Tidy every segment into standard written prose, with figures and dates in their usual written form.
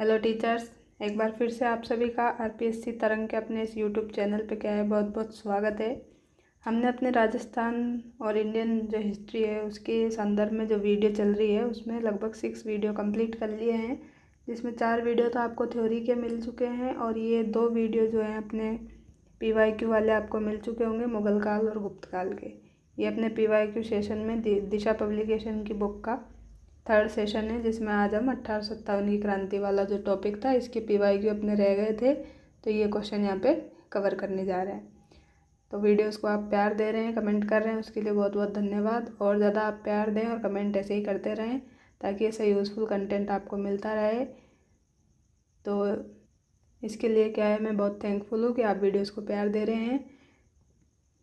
Hello teachers, एक बार फिर से आप सभी का आरपीएससी तरंग के अपने इस यूट्यूब चैनल पे क्या है बहुत बहुत स्वागत है। हमने अपने राजस्थान और इंडियन जो हिस्ट्री है उसके संदर्भ में जो वीडियो चल रही है उसमें लगभग 6 वीडियो कंप्लीट कर लिए हैं, जिसमें 4 वीडियो तो आपको थ्योरी के मिल चुके हैं और ये 2 वीडियो जो हैं अपने पीवाईक्यू वाले आपको मिल चुके होंगे, मुगल काल और गुप्त काल के। ये अपने पीवाईक्यू सेशन में दिशा पब्लिकेशन की बुक का 3rd सेशन है, जिसमें आज हम 1857 की क्रांति वाला जो टॉपिक था इसके पीवाईक्यू अपने रह गए थे, तो ये क्वेश्चन यहाँ पे कवर करने जा रहे हैं। तो वीडियोस को आप प्यार दे रहे हैं, कमेंट कर रहे हैं, उसके लिए बहुत बहुत धन्यवाद। और ज़्यादा आप प्यार दें और कमेंट ऐसे ही करते रहें ताकि ऐसा यूज़फुल कंटेंट आपको मिलता रहे। तो इसके लिए क्या है, मैं बहुत थैंकफुल हूँ कि आप वीडियोस को प्यार दे रहे हैं।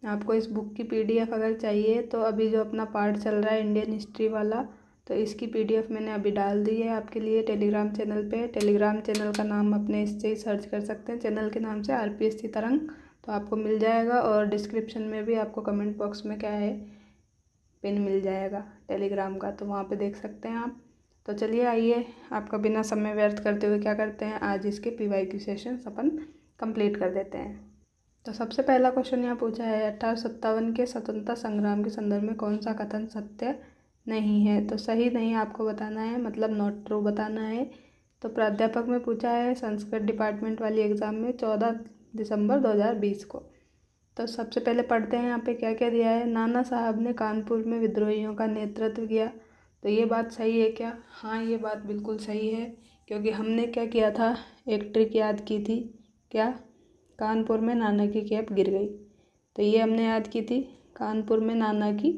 आपको इस बुक की पीडीएफ अगर चाहिए तो अभी जो अपना पार्ट चल रहा है इंडियन हिस्ट्री वाला, तो इसकी पीडीएफ मैंने अभी डाल दी है आपके लिए टेलीग्राम चैनल पे। टेलीग्राम चैनल का नाम अपने इससे ही सर्च कर सकते हैं, चैनल के नाम से आरपीएससी तरंग, तो आपको मिल जाएगा। और डिस्क्रिप्शन में भी आपको कमेंट बॉक्स में क्या है पिन मिल जाएगा टेलीग्राम का, तो वहाँ पे देख सकते हैं आप। तो चलिए आइए, आपका बिना समय व्यर्थ करते हुए क्या करते हैं, आज इसके पीवाईक्यू सेशंस अपन कंप्लीट कर देते हैं। तो सबसे पहला क्वेश्चन यहाँ पूछा है, 1857 के स्वतंत्रता संग्राम के संदर्भ में कौन सा कथन सत्य नहीं है। तो सही नहीं आपको बताना है, मतलब नॉट ट्रू बताना है। तो प्राध्यापक में पूछा है संस्कृत डिपार्टमेंट वाली एग्ज़ाम में 14 दिसंबर 2020 को। तो सबसे पहले पढ़ते हैं यहाँ पे क्या क्या दिया है। नाना साहब ने कानपुर में विद्रोहियों का नेतृत्व किया। तो ये बात सही है क्या? हाँ, ये बात बिल्कुल सही है, क्योंकि हमने क्या किया था, एक ट्रिक याद की थी। क्या? कानपुर में नाना की कैप गिर गई। तो ये हमने याद की थी, कानपुर में नाना की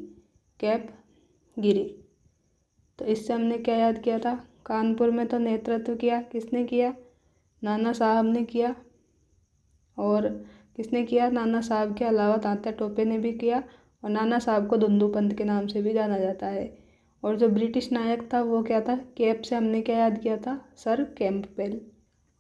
कैप गिरी। तो इससे हमने क्या याद किया था, कानपुर में तो नेतृत्व किया, किसने किया? नाना साहब ने किया। और किसने किया? नाना साहब के अलावा तात्या टोपे ने भी किया, और नाना साहब को धुंधु पंत के नाम से भी जाना जाता है। और जो ब्रिटिश नायक था वो क्या था? कैप से हमने क्या याद किया था? Sir Campbell.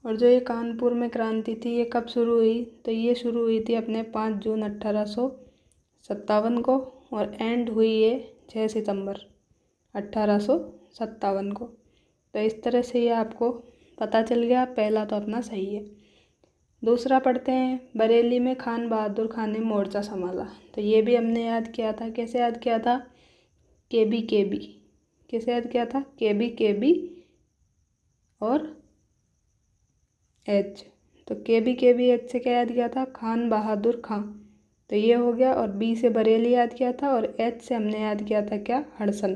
और जो ये कानपुर में क्रांति थी ये कब शुरू हुई? तो ये शुरू हुई थी अपने 5 जून 1857 को, और एंड हुई ये 6 सितंबर 1857 को। तो इस तरह से ये आपको पता चल गया, पहला तो अपना सही है। दूसरा पढ़ते हैं, बरेली में खान बहादुर खान ने मोर्चा संभाला। तो ये भी हमने याद किया था, कैसे याद किया था? केबी केबी। कैसे याद किया था? केबी केबी और एच। तो केबी एच से क्या याद किया था? खान बहादुर खां। तो ये हो गया। और बी से बरेली याद किया था, और एच से हमने याद किया था क्या? हडसन।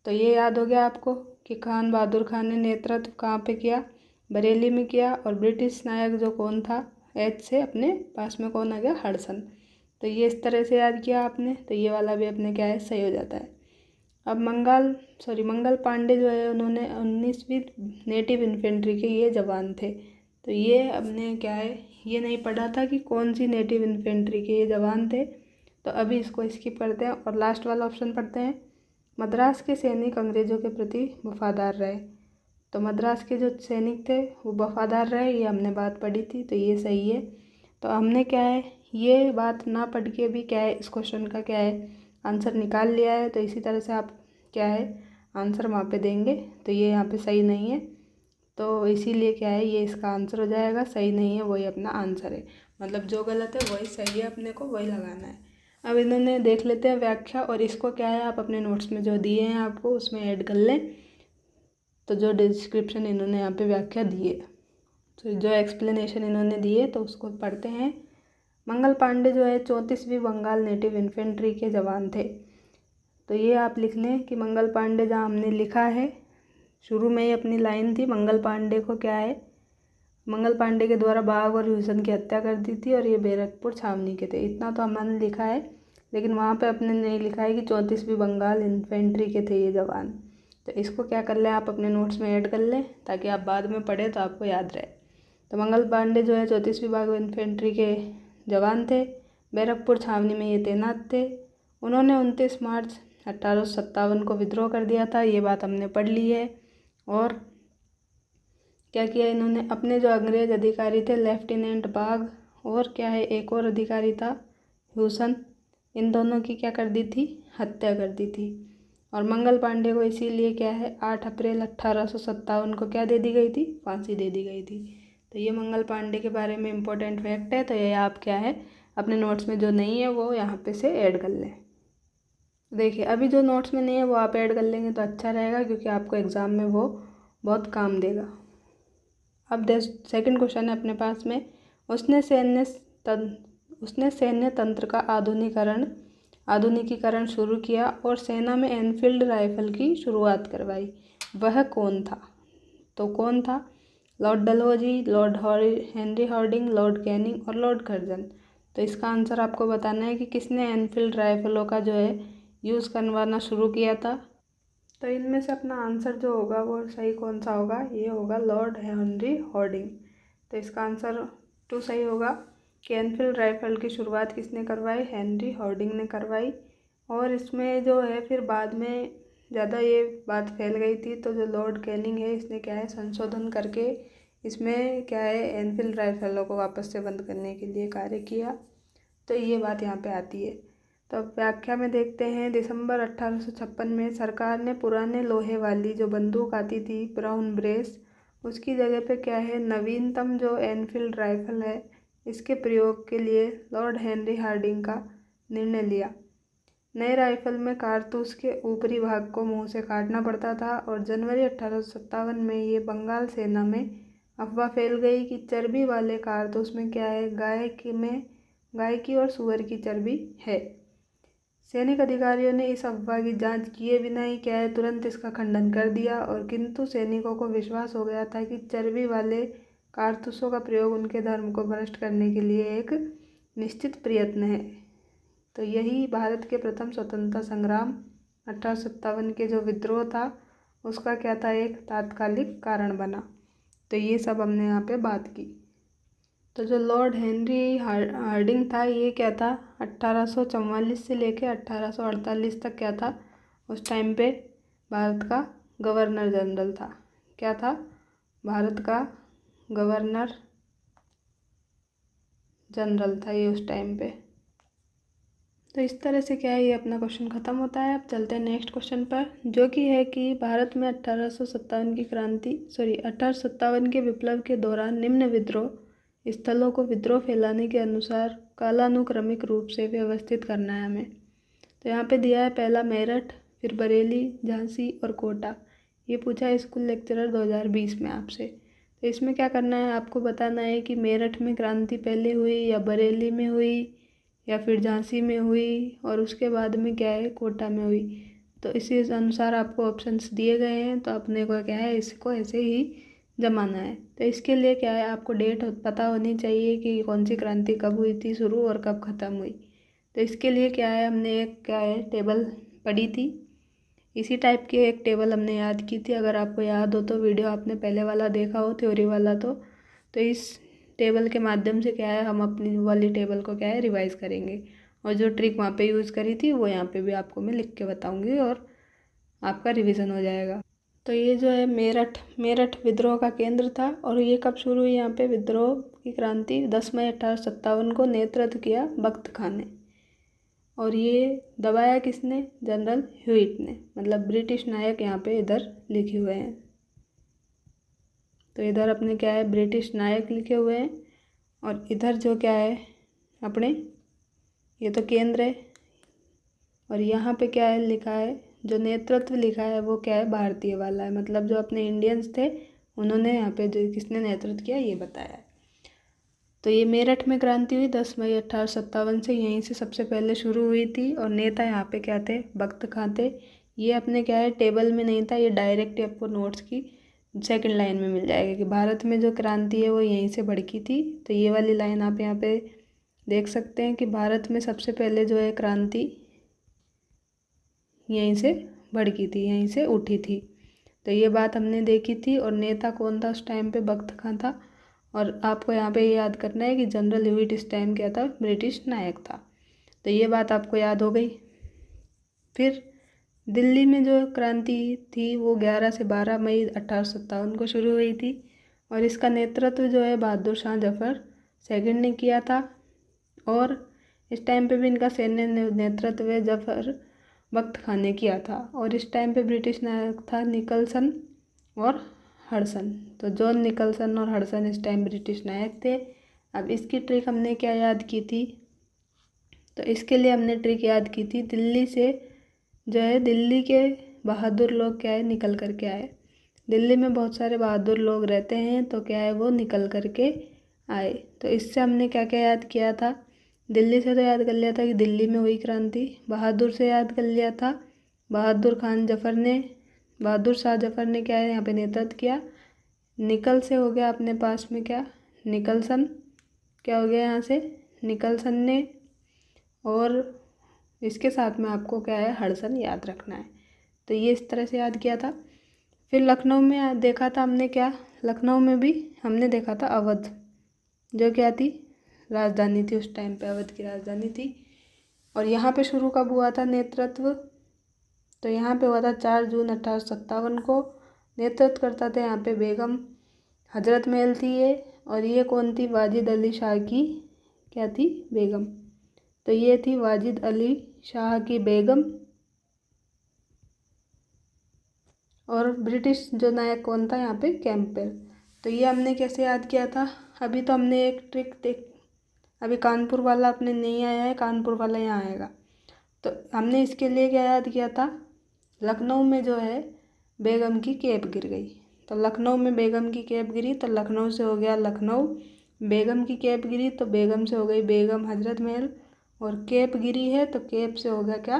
तो ये याद हो गया आपको कि खान बहादुर खान ने नेतृत्व कहाँ पे किया? बरेली में किया। और ब्रिटिश नायक जो कौन था? एच से अपने पास में कौन आ गया? हडसन। तो ये इस तरह से याद किया आपने, तो ये वाला भी अपने क्या है, सही हो जाता है। अब मंगल पांडे जो है उन्होंने 19वीं नेटिव इन्फेंट्री के ये जवान थे। तो ये हमने क्या है, ये नहीं पढ़ा था कि कौन सी नेटिव इन्फेंट्री के ये जवान थे, तो अभी इसको स्किप करते हैं और लास्ट वाला ऑप्शन पढ़ते हैं। मद्रास के सैनिक अंग्रेज़ों के प्रति वफादार रहे। तो मद्रास के जो सैनिक थे वो वफादार रहे, ये हमने बात पढ़ी थी, तो ये सही है। तो हमने क्या है, ये बात ना पढ़ के भी क्या है, इस क्वेश्चन का क्या है, आंसर निकाल लिया है। तो इसी तरह से आप क्या है आंसर वहाँ पे देंगे। तो ये यहाँ पे सही नहीं है, तो इसीलिए क्या है, ये इसका आंसर हो जाएगा। सही नहीं है वही अपना आंसर है, मतलब जो गलत है वही सही है, अपने को वही लगाना है। अब इन्होंने देख लेते हैं व्याख्या, और इसको क्या है आप अपने नोट्स में जो दिए हैं आपको उसमें ऐड कर लें। तो जो डिस्क्रिप्शन इन्होंने यहाँ पे व्याख्या दी है, तो जो एक्सप्लेनेशन इन्होंने दी है तो उसको पढ़ते हैं। मंगल पांडे जो है 34वीं बंगाल नेटिव इन्फेंट्री के जवान थे। तो ये आप लिख लें कि मंगल पांडे, जहाँ हमने लिखा है शुरू में ही अपनी लाइन थी, मंगल पांडे को क्या है, मंगल पांडे के द्वारा बाघ और ह्यूसन की हत्या कर दी थी, और ये बैरकपुर छावनी के थे। इतना तो हमने लिखा है, लेकिन वहाँ पे अपने नहीं लिखा है कि 34वीं बंगाल इन्फेंट्री के थे ये जवान। तो इसको क्या कर लें, आप अपने नोट्स में ऐड कर लें ताकि आप बाद में पढ़ें तो आपको याद रहे। तो मंगल पांडे जो है 34वीं बाघ इन्फेंट्री के जवान थे, बैरकपुर छावनी में ये तैनात थे। उन्होंने 29 मार्च 1857 को विद्रोह कर दिया था, ये बात हमने पढ़ ली है। और क्या किया इन्होंने, अपने जो अंग्रेज अधिकारी थे लेफ्टिनेंट बाघ, और क्या है एक और अधिकारी था ह्यूसन, इन दोनों की क्या कर दी थी? हत्या कर दी थी। और मंगल पांडे को इसीलिए क्या है 8 अप्रैल 1857 को क्या दे दी गई थी, फांसी दे दी गई थी। तो ये मंगल पांडे के बारे में इम्पोर्टेंट फैक्ट है। तो ये आप क्या है अपने नोट्स में जो नहीं है वो यहाँ पे से ऐड कर लें। देखिए अभी जो नोट्स में नहीं है वो आप ऐड कर लेंगे तो अच्छा रहेगा, क्योंकि आपको एग्ज़ाम में वो बहुत काम देगा। अब सेकंड क्वेश्चन है अपने पास में, उसने सैन्य तंत्र का आधुनिकीकरण शुरू किया और सेना में एनफील्ड राइफल की शुरुआत करवाई। वह कौन था? तो कौन था? Lord Dalhousie, Lord Henry Harding, Lord Canning और लॉर्ड कर्जन। तो इसका आंसर आपको बताना है कि किसने एनफील्ड राइफलों का जो है यूज़ करवाना शुरू किया था। तो इनमें से अपना आंसर जो होगा वो सही कौन सा होगा? ये होगा लॉर्ड हेनरी हॉर्डिंग। तो इसका आंसर 2 सही होगा कि एनफील्ड राइफल की शुरुआत किसने करवाई? हेनरी हॉर्डिंग ने करवाई। और इसमें जो है फिर बाद में ज़्यादा ये बात फैल गई थी, तो जो लॉर्ड कैनिंग है इसने क्या है संशोधन करके इसमें क्या है एनफील्ड राइफलों को वापस से बंद करने के लिए कार्य किया। तो ये बात यहाँ पे आती है। तो अब व्याख्या में देखते हैं। दिसंबर 1856 में सरकार ने पुराने लोहे वाली जो बंदूक आती थी ब्राउन ब्रेस, उसकी जगह पे क्या है नवीनतम जो एनफील्ड राइफल है इसके प्रयोग के लिए लॉर्ड हेनरी हार्डिंग का निर्णय लिया। नए राइफल में कारतूस के ऊपरी भाग को मुंह से काटना पड़ता था और जनवरी 1857 में ये बंगाल सेना में अफवाह फैल गई कि चर्बी वाले कारतूस में क्या है गाय की और सूअर की चर्बी है। सैनिक अधिकारियों ने इस अफवाह की जांच किए बिना ही क्या है तुरंत इसका खंडन कर दिया, और किंतु सैनिकों को विश्वास हो गया था कि चर्बी वाले कारतूसों का प्रयोग उनके धर्म को भ्रष्ट करने के लिए एक निश्चित प्रयत्न है। तो यही भारत के प्रथम स्वतंत्रता संग्राम 1857 के जो विद्रोह था उसका क्या था, एक तात्कालिक कारण बना। तो ये सब हमने यहाँ पे बात की। तो जो लॉर्ड हेनरी हार्डिंग था ये क्या था 1844 से लेके 1848 तक क्या था, उस टाइम पे भारत का गवर्नर जनरल था। क्या था? भारत का गवर्नर जनरल था ये उस टाइम पे। तो इस तरह से क्या है ये अपना क्वेश्चन ख़त्म होता है। अब चलते हैं नेक्स्ट क्वेश्चन पर, जो कि है कि भारत में 1857 के विप्लव के दौरान निम्न विद्रोह स्थलों को विद्रोह फैलाने के अनुसार कालानुक्रमिक रूप से व्यवस्थित करना है हमें। तो यहाँ पे दिया है पहला मेरठ, फिर बरेली, झांसी और कोटा। ये पूछा है स्कूल लेक्चरर 2020 में आपसे। तो इसमें क्या करना है, आपको बताना है कि मेरठ में क्रांति पहले हुई या बरेली में हुई या फिर झांसी में हुई और उसके बाद में क्या है कोटा में हुई। तो इसी अनुसार आपको ऑप्शंस दिए गए हैं, तो अपने को क्या है इसको ऐसे ही जमाना है। तो इसके लिए क्या है आपको डेट पता होनी चाहिए कि कौन सी क्रांति कब हुई थी शुरू और कब ख़त्म हुई। तो इसके लिए क्या है हमने एक क्या है टेबल पढ़ी थी, इसी टाइप की एक टेबल हमने याद की थी। अगर आपको याद हो तो वीडियो आपने पहले वाला देखा हो थ्योरी वाला, तो इस टेबल के माध्यम से क्या है हम अपनी वाली टेबल को क्या है रिवाइज़ करेंगे, और जो ट्रिक वहाँ पे यूज़ करी थी वो यहाँ पे भी आपको मैं लिख के बताऊँगी और आपका रिवीजन हो जाएगा। तो ये जो है मेरठ विद्रोह का केंद्र था, और ये कब शुरू हुई यहाँ पे विद्रोह की क्रांति 10 मई 1857 को नेतृत्व किया बख्त खान ने, और ये दबाया किसने? जनरल ह्यूइट ने, मतलब ब्रिटिश नायक यहाँ पे इधर लिखे हुए हैं। तो इधर अपने क्या है ब्रिटिश नायक लिखे हुए हैं, और इधर जो क्या है अपने ये तो केंद्र है, और यहाँ पे क्या है लिखा है जो नेतृत्व लिखा है वो क्या है भारतीय वाला है, मतलब जो अपने इंडियंस थे उन्होंने यहाँ पे जो किसने नेतृत्व किया ये बताया है। तो ये मेरठ में क्रांति हुई 10 मई 1857 से, यहीं से सबसे पहले शुरू हुई थी, और नेता यहाँ पे क्या थे? बख्त खान थे। ये अपने क्या है टेबल में नहीं था, ये डायरेक्ट आपको नोट्स की सेकंड लाइन में मिल जाएगा कि भारत में जो क्रांति है वो यहीं से भड़की थी। तो ये वाली लाइन आप यहाँ पे देख सकते हैं कि भारत में सबसे पहले जो है क्रांति यहीं से भड़की थी, यहीं से उठी थी। तो ये बात हमने देखी थी, और नेता कौन था उस टाइम पे? बख्त खान था। और आपको यहाँ पे याद करना है कि जनरल ह्यूइट इस टाइम क्या था? ब्रिटिश नायक था। तो ये बात आपको याद हो गई। फिर दिल्ली में जो क्रांति थी वो 11 से 12 मई 1857 को शुरू हुई थी, और इसका नेतृत्व जो है बहादुर शाह जफर सेकंड ने किया था। और इस टाइम पे भी इनका सैन्य नेतृत्व है जफर वक्त खां ने किया था। और इस टाइम पे ब्रिटिश नायक था निकलसन और हडसन। तो जॉन निकलसन और हडसन इस टाइम ब्रिटिश नायक थे। अब इसकी ट्रिक हमने क्या याद की थी, तो इसके लिए हमने ट्रिक याद की थी, दिल्ली से जो है दिल्ली के बहादुर लोग क्या है निकल कर के आए। दिल्ली में बहुत सारे बहादुर लोग रहते हैं, तो क्या है वो निकल कर के आए। तो इससे हमने क्या क्या याद किया था, दिल्ली से तो याद कर लिया था कि दिल्ली में हुई क्रांति। बहादुर से याद कर लिया था, बहादुर शाह जफर ने क्या है यहाँ पे नेतृत्व किया। निकल से हो गया अपने पास में क्या, निकलसन क्या हो गया यहाँ से, निकलसन ने। और इसके साथ में आपको क्या है हडसन याद रखना है। तो ये इस तरह से याद किया था। फिर लखनऊ में देखा था हमने क्या, लखनऊ में भी हमने देखा था अवध, जो क्या थी राजधानी थी, उस टाइम पे अवध की राजधानी थी। और यहाँ पे शुरू कब हुआ था नेतृत्व, तो यहाँ पे हुआ था 4 जून 1857 को। नेतृत्व करता था यहाँ पे बेगम हजरत महल थी ये। और ये कौन थी, वाजिद अली शाह की क्या थी बेगम। तो ये थी वाजिद अली शाह की बेगम। और ब्रिटिश जो नायक कौन था यहाँ पे, कैंपबेल। तो ये हमने कैसे याद किया था, अभी तो हमने एक ट्रिक देख, अभी कानपुर वाला अपने नहीं आया है, कानपुर वाला यहाँ आएगा। तो हमने इसके लिए क्या याद किया था, लखनऊ में जो है बेगम की कैप गिर गई। तो लखनऊ में बेगम की कैप गिरी, तो लखनऊ से हो गया लखनऊ। बेगम की कैप गिरी तो बेगम से हो गई बेगम हजरत महल। और कैप गिरी है तो कैप से हो गया क्या,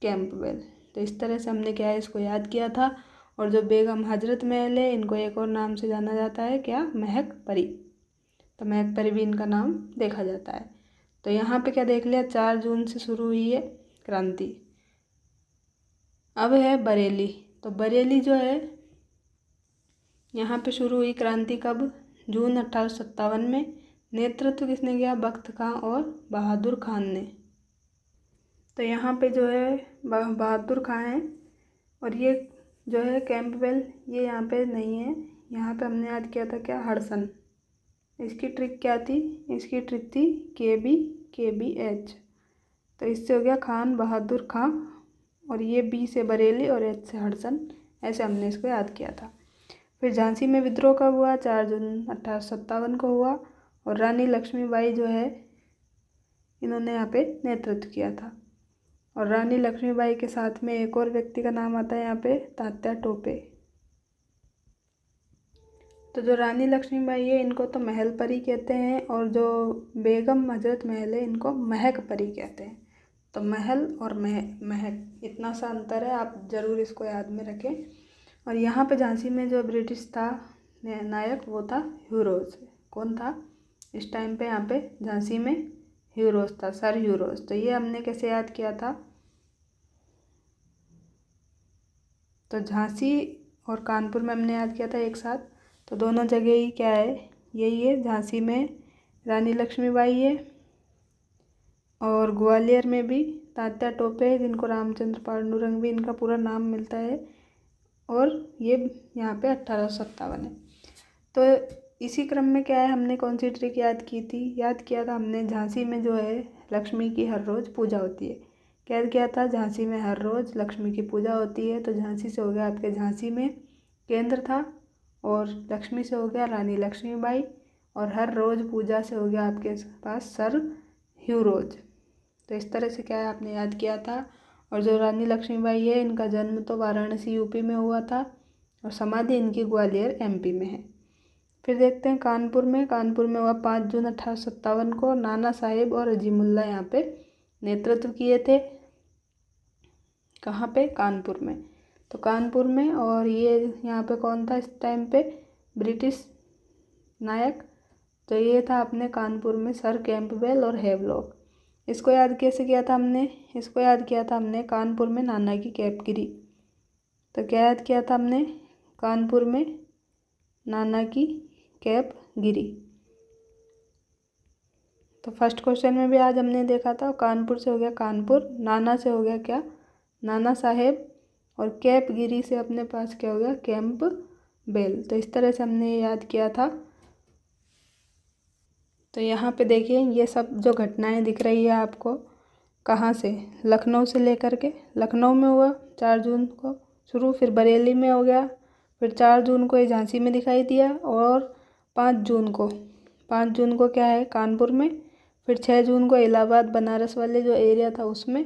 कैंपबेल। तो इस तरह से हमने क्या है इसको याद किया था। और जो बेगम हजरत महल है, इनको एक और नाम से जाना जाता है क्या, महक परी। तो महक परी भी इनका नाम देखा जाता है। तो यहाँ पे क्या देख लिया, 4 जून से शुरू हुई है क्रांति। अब है बरेली। तो बरेली जो है यहाँ पे शुरू हुई क्रांति कब, जून 1857 में। नेतृत्व किसने किया, बख्त खां और बहादुर खान ने। तो यहाँ पे जो है बहादुर खां हैं। और ये जो है कैंपबेल, ये यहाँ पे नहीं है। यहाँ पे हमने याद किया था क्या, हडसन। इसकी ट्रिक क्या थी, इसकी ट्रिक थी KBH। तो इससे हो गया खान बहादुर खां। और ये B से बरेली और H से हडसन, ऐसे हमने इसको याद किया था। फिर झांसी में विद्रोह कब हुआ, 4 जून 1857 को हुआ। और रानी लक्ष्मीबाई जो है, इन्होंने यहाँ पे नेतृत्व किया था। और रानी लक्ष्मीबाई के साथ में एक और व्यक्ति का नाम आता है यहाँ पे, तात्या टोपे। तो जो रानी लक्ष्मीबाई है, इनको तो महल परी कहते हैं। और जो बेगम हजरत महल है, इनको महक परी कहते हैं। तो महल और महक, इतना सा अंतर है, आप ज़रूर इसको याद में रखें। और यहाँ पे झांसी में जो ब्रिटिश था नायक, वो था ह्यू रोज। कौन था इस टाइम पे यहाँ पे झांसी में, ह्यू रोज था, सर ह्यू रोज। तो ये हमने कैसे याद किया था, तो झांसी और कानपुर में हमने याद किया था एक साथ। तो दोनों जगह ही क्या है, यही है। झांसी में रानी लक्ष्मीबाई है, और ग्वालियर में भी तात्या टोपे है, जिनको रामचंद्र पांडुरंग भी इनका पूरा नाम मिलता है। और ये यहाँ पे 1857 है। तो इसी क्रम में क्या है, हमने कौन सी ट्रिक याद की थी, याद किया था हमने झांसी में जो है लक्ष्मी की हर रोज़ पूजा होती है। क्या किया था, झांसी में हर रोज़ लक्ष्मी की पूजा होती है। तो झांसी से हो गया आपके, झांसी में केंद्र था। और लक्ष्मी से हो गया रानी लक्ष्मीबाई। और हर रोज़ पूजा से हो गया आपके पास सर ह्यू रोज। तो इस तरह से क्या है आपने याद किया था। और जो रानी लक्ष्मीबाई है, इनका जन्म तो वाराणसी यूपी में हुआ था, और समाधि इनकी ग्वालियर MP में है। फिर देखते हैं कानपुर में हुआ 5 जून 1857 को। नाना साहिब और अजीमुल्ला यहाँ पे नेतृत्व किए थे। कहाँ पे, कानपुर में। तो कानपुर में, और ये यहाँ पे कौन था इस टाइम पे, ब्रिटिश नायक। तो ये था अपने कानपुर में सर कैंपबेल और हेवलॉक। इसको याद कैसे किया था हमने, इसको याद किया था हमने, कानपुर में नाना की कैप गिरी। तो क्या याद किया था हमने, कानपुर में नाना की कैप गिरी। तो फर्स्ट क्वेश्चन में भी आज हमने देखा था, कानपुर से हो गया कानपुर, नाना से हो गया क्या, नाना साहेब। और कैप गिरी से अपने पास क्या हो गया, कैंपबेल। तो इस तरह से हमने याद किया था। तो यहाँ पे देखिए, ये सब जो घटनाएं दिख रही है आपको, कहाँ से, लखनऊ से लेकर के, लखनऊ में हुआ 4 जून को शुरू, फिर बरेली में हो गया, फिर 4 जून को ये झांसी में दिखाई दिया, और 5 जून को क्या है कानपुर में, फिर 6 जून को इलाहाबाद बनारस वाले जो एरिया था उसमें,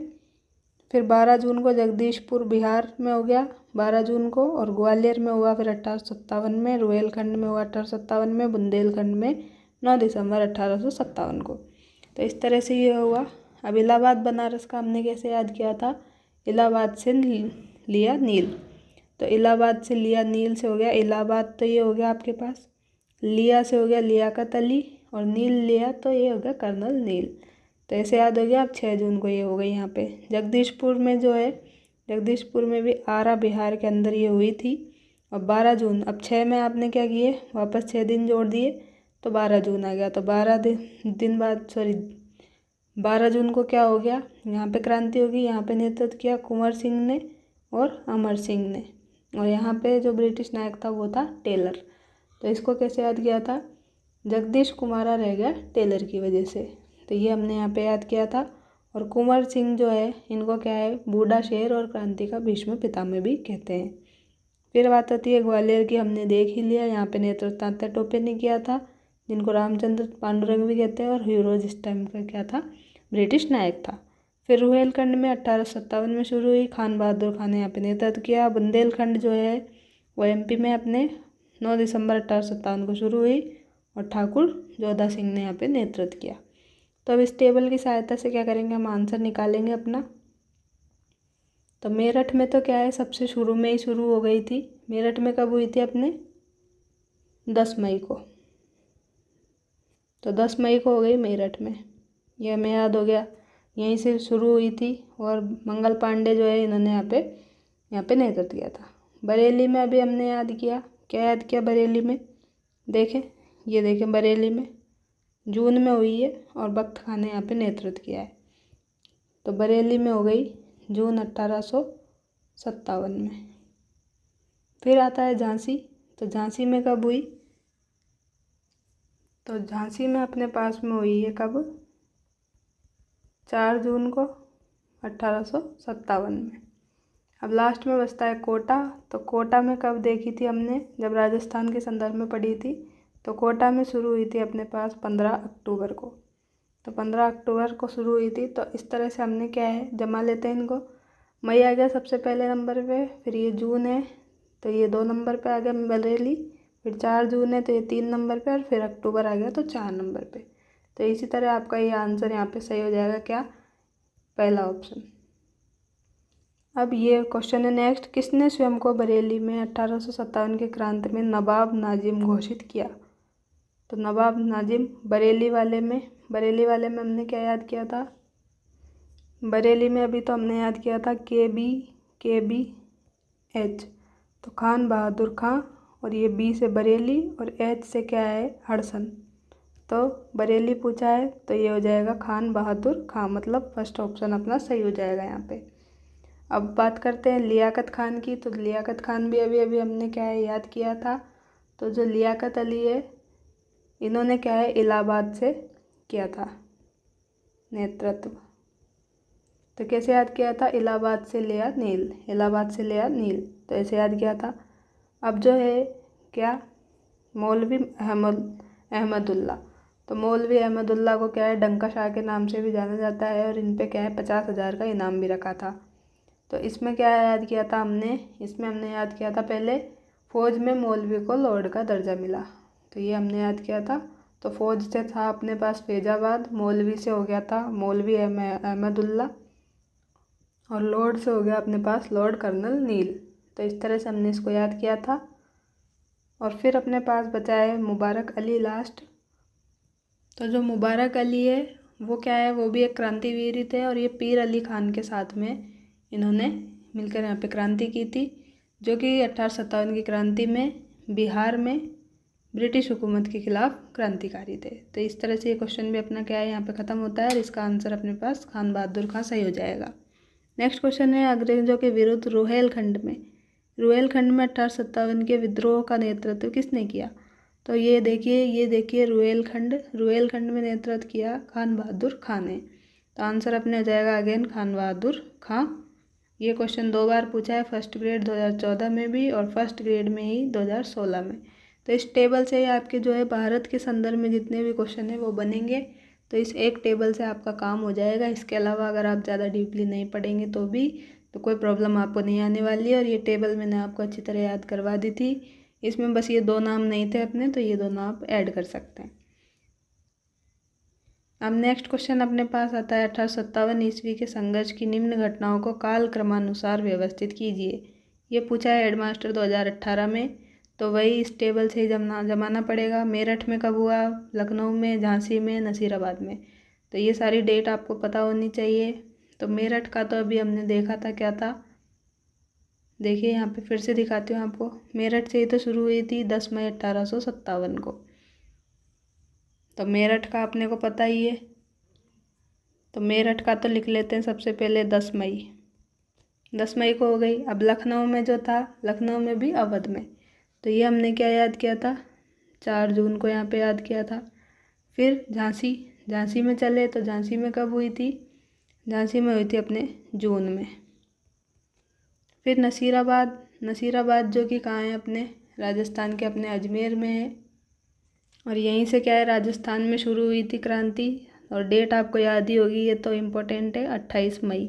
फिर 12 जून को जगदीशपुर बिहार में हो गया 12 जून को, और ग्वालियर में हुआ फिर 1857 में, रुहेलखंड में हुआ 1857 में, बुंदेलखंड में 9 दिसंबर 1857 को। तो इस तरह से ये हुआ। अब इलाहाबाद बनारस का हमने कैसे याद किया था, इलाहाबाद से लिया नील, तो इलाहाबाद से लिया नील से हो गया इलाहाबाद, तो ये हो गया आपके पास, लिया से हो गया लियाकत अली, और नील लिया तो ये हो गया कर्नल नील। तो ऐसे याद हो गया। अब 6 जून को ये हो गई यहाँ पे जगदीशपुर में जो है, जगदीशपुर में भी आरा बिहार के अंदर ये हुई थी। और 12 जून, अब 6 में आपने क्या किए, वापस 6 दिन जोड़ दिए तो 12 जून आ गया। तो 12 जून को क्या हो गया, यहाँ पे क्रांति होगी, यहाँ पे नेतृत्व किया कुंवर सिंह ने और अमर सिंह ने, और यहाँ पे जो ब्रिटिश नायक था वो था टेलर। तो इसको कैसे याद किया था, जगदीश कुमारा रह गया टेलर की वजह से, तो ये हमने यहाँ पे याद किया था। और कुंवर सिंह जो है इनको क्या है, बूढ़ा शेर और क्रांति का भीष्म पितामह भी कहते हैं। फिर बात आती है ग्वालियर की, हमने देख ही लिया, यहाँ पे नेतृत्व तात्या टोपे ने किया था, जिनको रामचंद्र पांडुरंग भी कहते हैं, और हीरोज इस टाइम का क्या था, ब्रिटिश नायक था। फिर रुहेलखंड में 1857 में शुरू हुई, खान बहादुर खान ने यहाँ पे नेतृत्व किया। बुंदेलखंड जो है वो एमपी में अपने 9 दिसंबर 1857 को शुरू हुई, और ठाकुर जोधा सिंह ने यहाँ पे नेतृत्व किया। तो अब इस टेबल की सहायता से क्या करेंगे, हम आंसर निकालेंगे अपना। तो मेरठ में तो क्या है, सबसे शुरू में ही शुरू हो गई थी। मेरठ में कब हुई थी अपने, 10 मई को, तो 10 मई को हो गई मेरठ में, यह हमें याद हो गया, यहीं से शुरू हुई थी। और मंगल पांडे जो है इन्होंने यहाँ पे नेतृत्व किया था। बरेली में अभी हमने याद किया, क्या याद किया बरेली में, देखें ये देखें, बरेली में जून में हुई है, और बख्त खान ने यहाँ पे नेतृत्व किया है। तो बरेली में हो गई जून 1857 में। फिर आता है झांसी, तो झांसी में कब हुई, तो झांसी में अपने पास में हुई है कब, 4 जून को 1857 में। अब लास्ट में बचता है कोटा, तो कोटा में कब देखी थी हमने, जब राजस्थान के संदर्भ में पढ़ी थी, तो कोटा में शुरू हुई थी अपने पास 15 अक्टूबर को, तो 15 अक्टूबर को शुरू हुई थी। तो इस तरह से हमने क्या है, जमा लेते हैं इनको। मई आ गया सबसे पहले नंबर पे, फिर ये जून है तो ये 2 नंबर पे आ गया बरेली, फिर 4 जून है तो ये 3 नंबर पे, और फिर अक्टूबर आ गया तो 4 नंबर पे। तो इसी तरह आपका ये आंसर यहाँ पे सही हो जाएगा, क्या, पहला ऑप्शन। अब ये क्वेश्चन है नेक्स्ट, किसने स्वयं को बरेली में 1857 के क्रांति में नवाब नाजिम घोषित किया। तो नवाब नाजिम बरेली वाले में हमने क्या याद किया था, बरेली में अभी तो हमने याद किया था के बी एच, तो खान बहादुर खां, और ये बी से बरेली और एच से क्या है, हड़सन। तो बरेली पूछा है तो ये हो जाएगा खान बहादुर खां, मतलब फर्स्ट ऑप्शन अपना सही हो जाएगा यहाँ पे। अब बात करते हैं लियाकत खान की, तो लियाकत खान भी अभी हमने क्या है याद किया था। तो जो लियाकत अली है इन्होंने क्या है, इलाहाबाद से किया था नेतृत्व। तो कैसे याद किया था, इलाहाबाद से लिया नील, तो ऐसे याद किया था। अब जो है क्या, मौलवी अहमदुल्ला, तो मौलवी अहमदुल्ला को क्या है, डंका शाह के नाम से भी जाना जाता है, और इन पे क्या है 50,000 का इनाम भी रखा था। तो इसमें क्या याद किया था हमने, इसमें हमने याद किया था पहले फ़ौज में मौलवी को लॉर्ड का दर्जा मिला, तो ये हमने याद किया था। तो फ़ौज से था अपने पास फैजाबाद, मौलवी से हो गया था मौलवी अहमदुल्ला, और लॉर्ड से हो गया अपने पास लॉर्ड कर्नल नील। तो इस तरह से हमने इसको याद किया था। और फिर अपने पास बचा है मुबारक अली लास्ट। तो जो मुबारक अली है वो क्या है, वो भी एक क्रांतिवीर ही थे, और ये पीर अली खान के साथ में इन्होंने मिलकर यहाँ पे क्रांति की थी, जो कि 1857 की क्रांति में बिहार में ब्रिटिश हुकूमत के खिलाफ क्रांतिकारी थे। तो इस तरह से ये क्वेश्चन भी अपना क्या है यहाँ पे ख़त्म होता है, और इसका आंसर अपने पास खान बहादुर खां सही हो जाएगा। नेक्स्ट क्वेश्चन है अंग्रेजों के विरुद्ध रुहेलखंड में 1857 के विद्रोह का नेतृत्व किसने किया। तो ये देखिए रुहेलखंड में नेतृत्व किया खान बहादुर खां ने। तो आंसर अपने हो जाएगा अगेन खान बहादुर खां। ये क्वेश्चन 2 बार पूछा है, फर्स्ट ग्रेड 2014 में भी और फर्स्ट ग्रेड में ही 2016 में। तो इस टेबल से ही आपके जो है भारत के संदर्भ में जितने भी क्वेश्चन है वो बनेंगे। तो इस एक टेबल से आपका काम हो जाएगा। इसके अलावा अगर आप ज़्यादा डीपली नहीं पढ़ेंगे तो कोई प्रॉब्लम आपको नहीं आने वाली है। और ये टेबल मैंने आपको अच्छी तरह याद करवा दी थी। इसमें बस ये 2 नाम नहीं थे अपने, तो ये दोनों आप ऐड कर सकते हैं। अब नेक्स्ट क्वेश्चन अपने पास आता है 1857 ईस्वी के संघर्ष की निम्न घटनाओं को काल क्रमानुसार व्यवस्थित कीजिए। ये पूछा है हेडमास्टर 2018 में। तो वही इस टेबल से ही जमाना पड़ेगा। मेरठ में कब हुआ, लखनऊ में, झांसी में, नसीराबाद में। तो ये सारी डेट आपको पता होनी चाहिए। तो मेरठ का तो अभी हमने देखा था क्या था, देखिए यहाँ पे फिर से दिखाती हूँ आपको। मेरठ से ही तो शुरू हुई थी 10 मई 1857 को। तो मेरठ का अपने को पता ही है। तो मेरठ का तो लिख लेते हैं सबसे पहले 10 मई। 10 मई को हो गई। अब लखनऊ में जो था, लखनऊ में भी अवध में। तो ये हमने क्या याद किया था, 4 जून को यहाँ पे याद किया था। फिर झांसी में चले तो झांसी में कब हुई थी, झांसी में हुई थी अपने जून में। फिर नसीराबाद जो कि कहाँ है, अपने राजस्थान के अपने अजमेर में है। और यहीं से क्या है, राजस्थान में शुरू हुई थी क्रांति। और डेट आपको याद ही होगी, ये तो इम्पोर्टेंट है, 28 मई।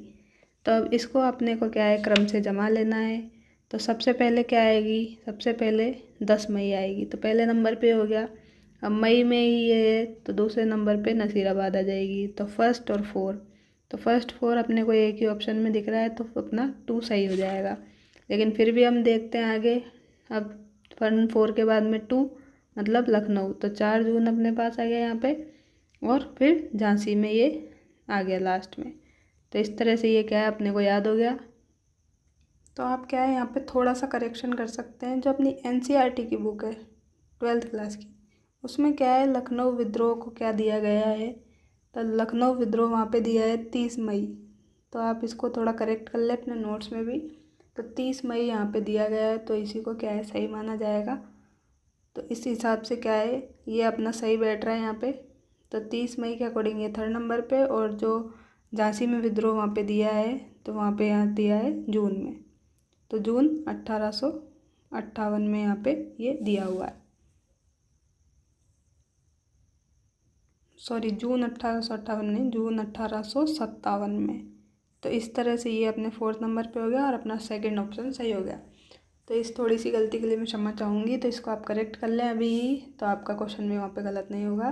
तो अब इसको अपने को क्या है, क्रम से जमा लेना है। तो सबसे पहले क्या आएगी, सबसे पहले 10 मई आएगी। तो पहले नंबर पे हो गया। अब मई में ही ये है तो दूसरे नंबर पे नसीराबाद आ जाएगी। तो फर्स्ट और 4, तो फर्स्ट 4 अपने को एक ही ऑप्शन में दिख रहा है, तो अपना 2 सही हो जाएगा। लेकिन फिर भी हम देखते हैं आगे। अब 4 के बाद में 2 मतलब लखनऊ। तो 4 जून अपने पास आ गया यहाँ पे। और फिर झांसी में ये आ गया लास्ट में। तो इस तरह से ये क्या है, अपने को याद हो गया। तो आप क्या है, यहाँ पे थोड़ा सा करेक्शन कर सकते हैं। जो अपनी NCERT की बुक है 12th क्लास की, उसमें क्या है, लखनऊ विद्रोह को क्या दिया गया है। तो लखनऊ विद्रोह वहाँ पे दिया है 30 मई। तो आप इसको थोड़ा करेक्ट कर ले अपने नोट्स में भी। तो 30 मई यहाँ पे दिया गया है, तो इसी को क्या है, सही माना जाएगा। तो इस हिसाब से क्या है, ये अपना सही बैठ रहा है यहाँ पे। तो 30 मई के अकॉर्डिंग ये 3rd नंबर पे। और जो झांसी में विद्रोह वहाँ पे दिया है, तो वहाँ पे यहाँ दिया है जून में। तो जून 1858 में यहाँ पे ये दिया हुआ है। सॉरी, जून 1858 नहीं, जून 1857 में। तो इस तरह से ये अपने 4th नंबर पे हो गया और अपना 2nd ऑप्शन सही हो गया। तो इस थोड़ी सी गलती के लिए मैं क्षमा चाहूँगी। तो इसको आप करेक्ट कर लें अभी ही, तो आपका क्वेश्चन भी वहाँ पे गलत नहीं होगा।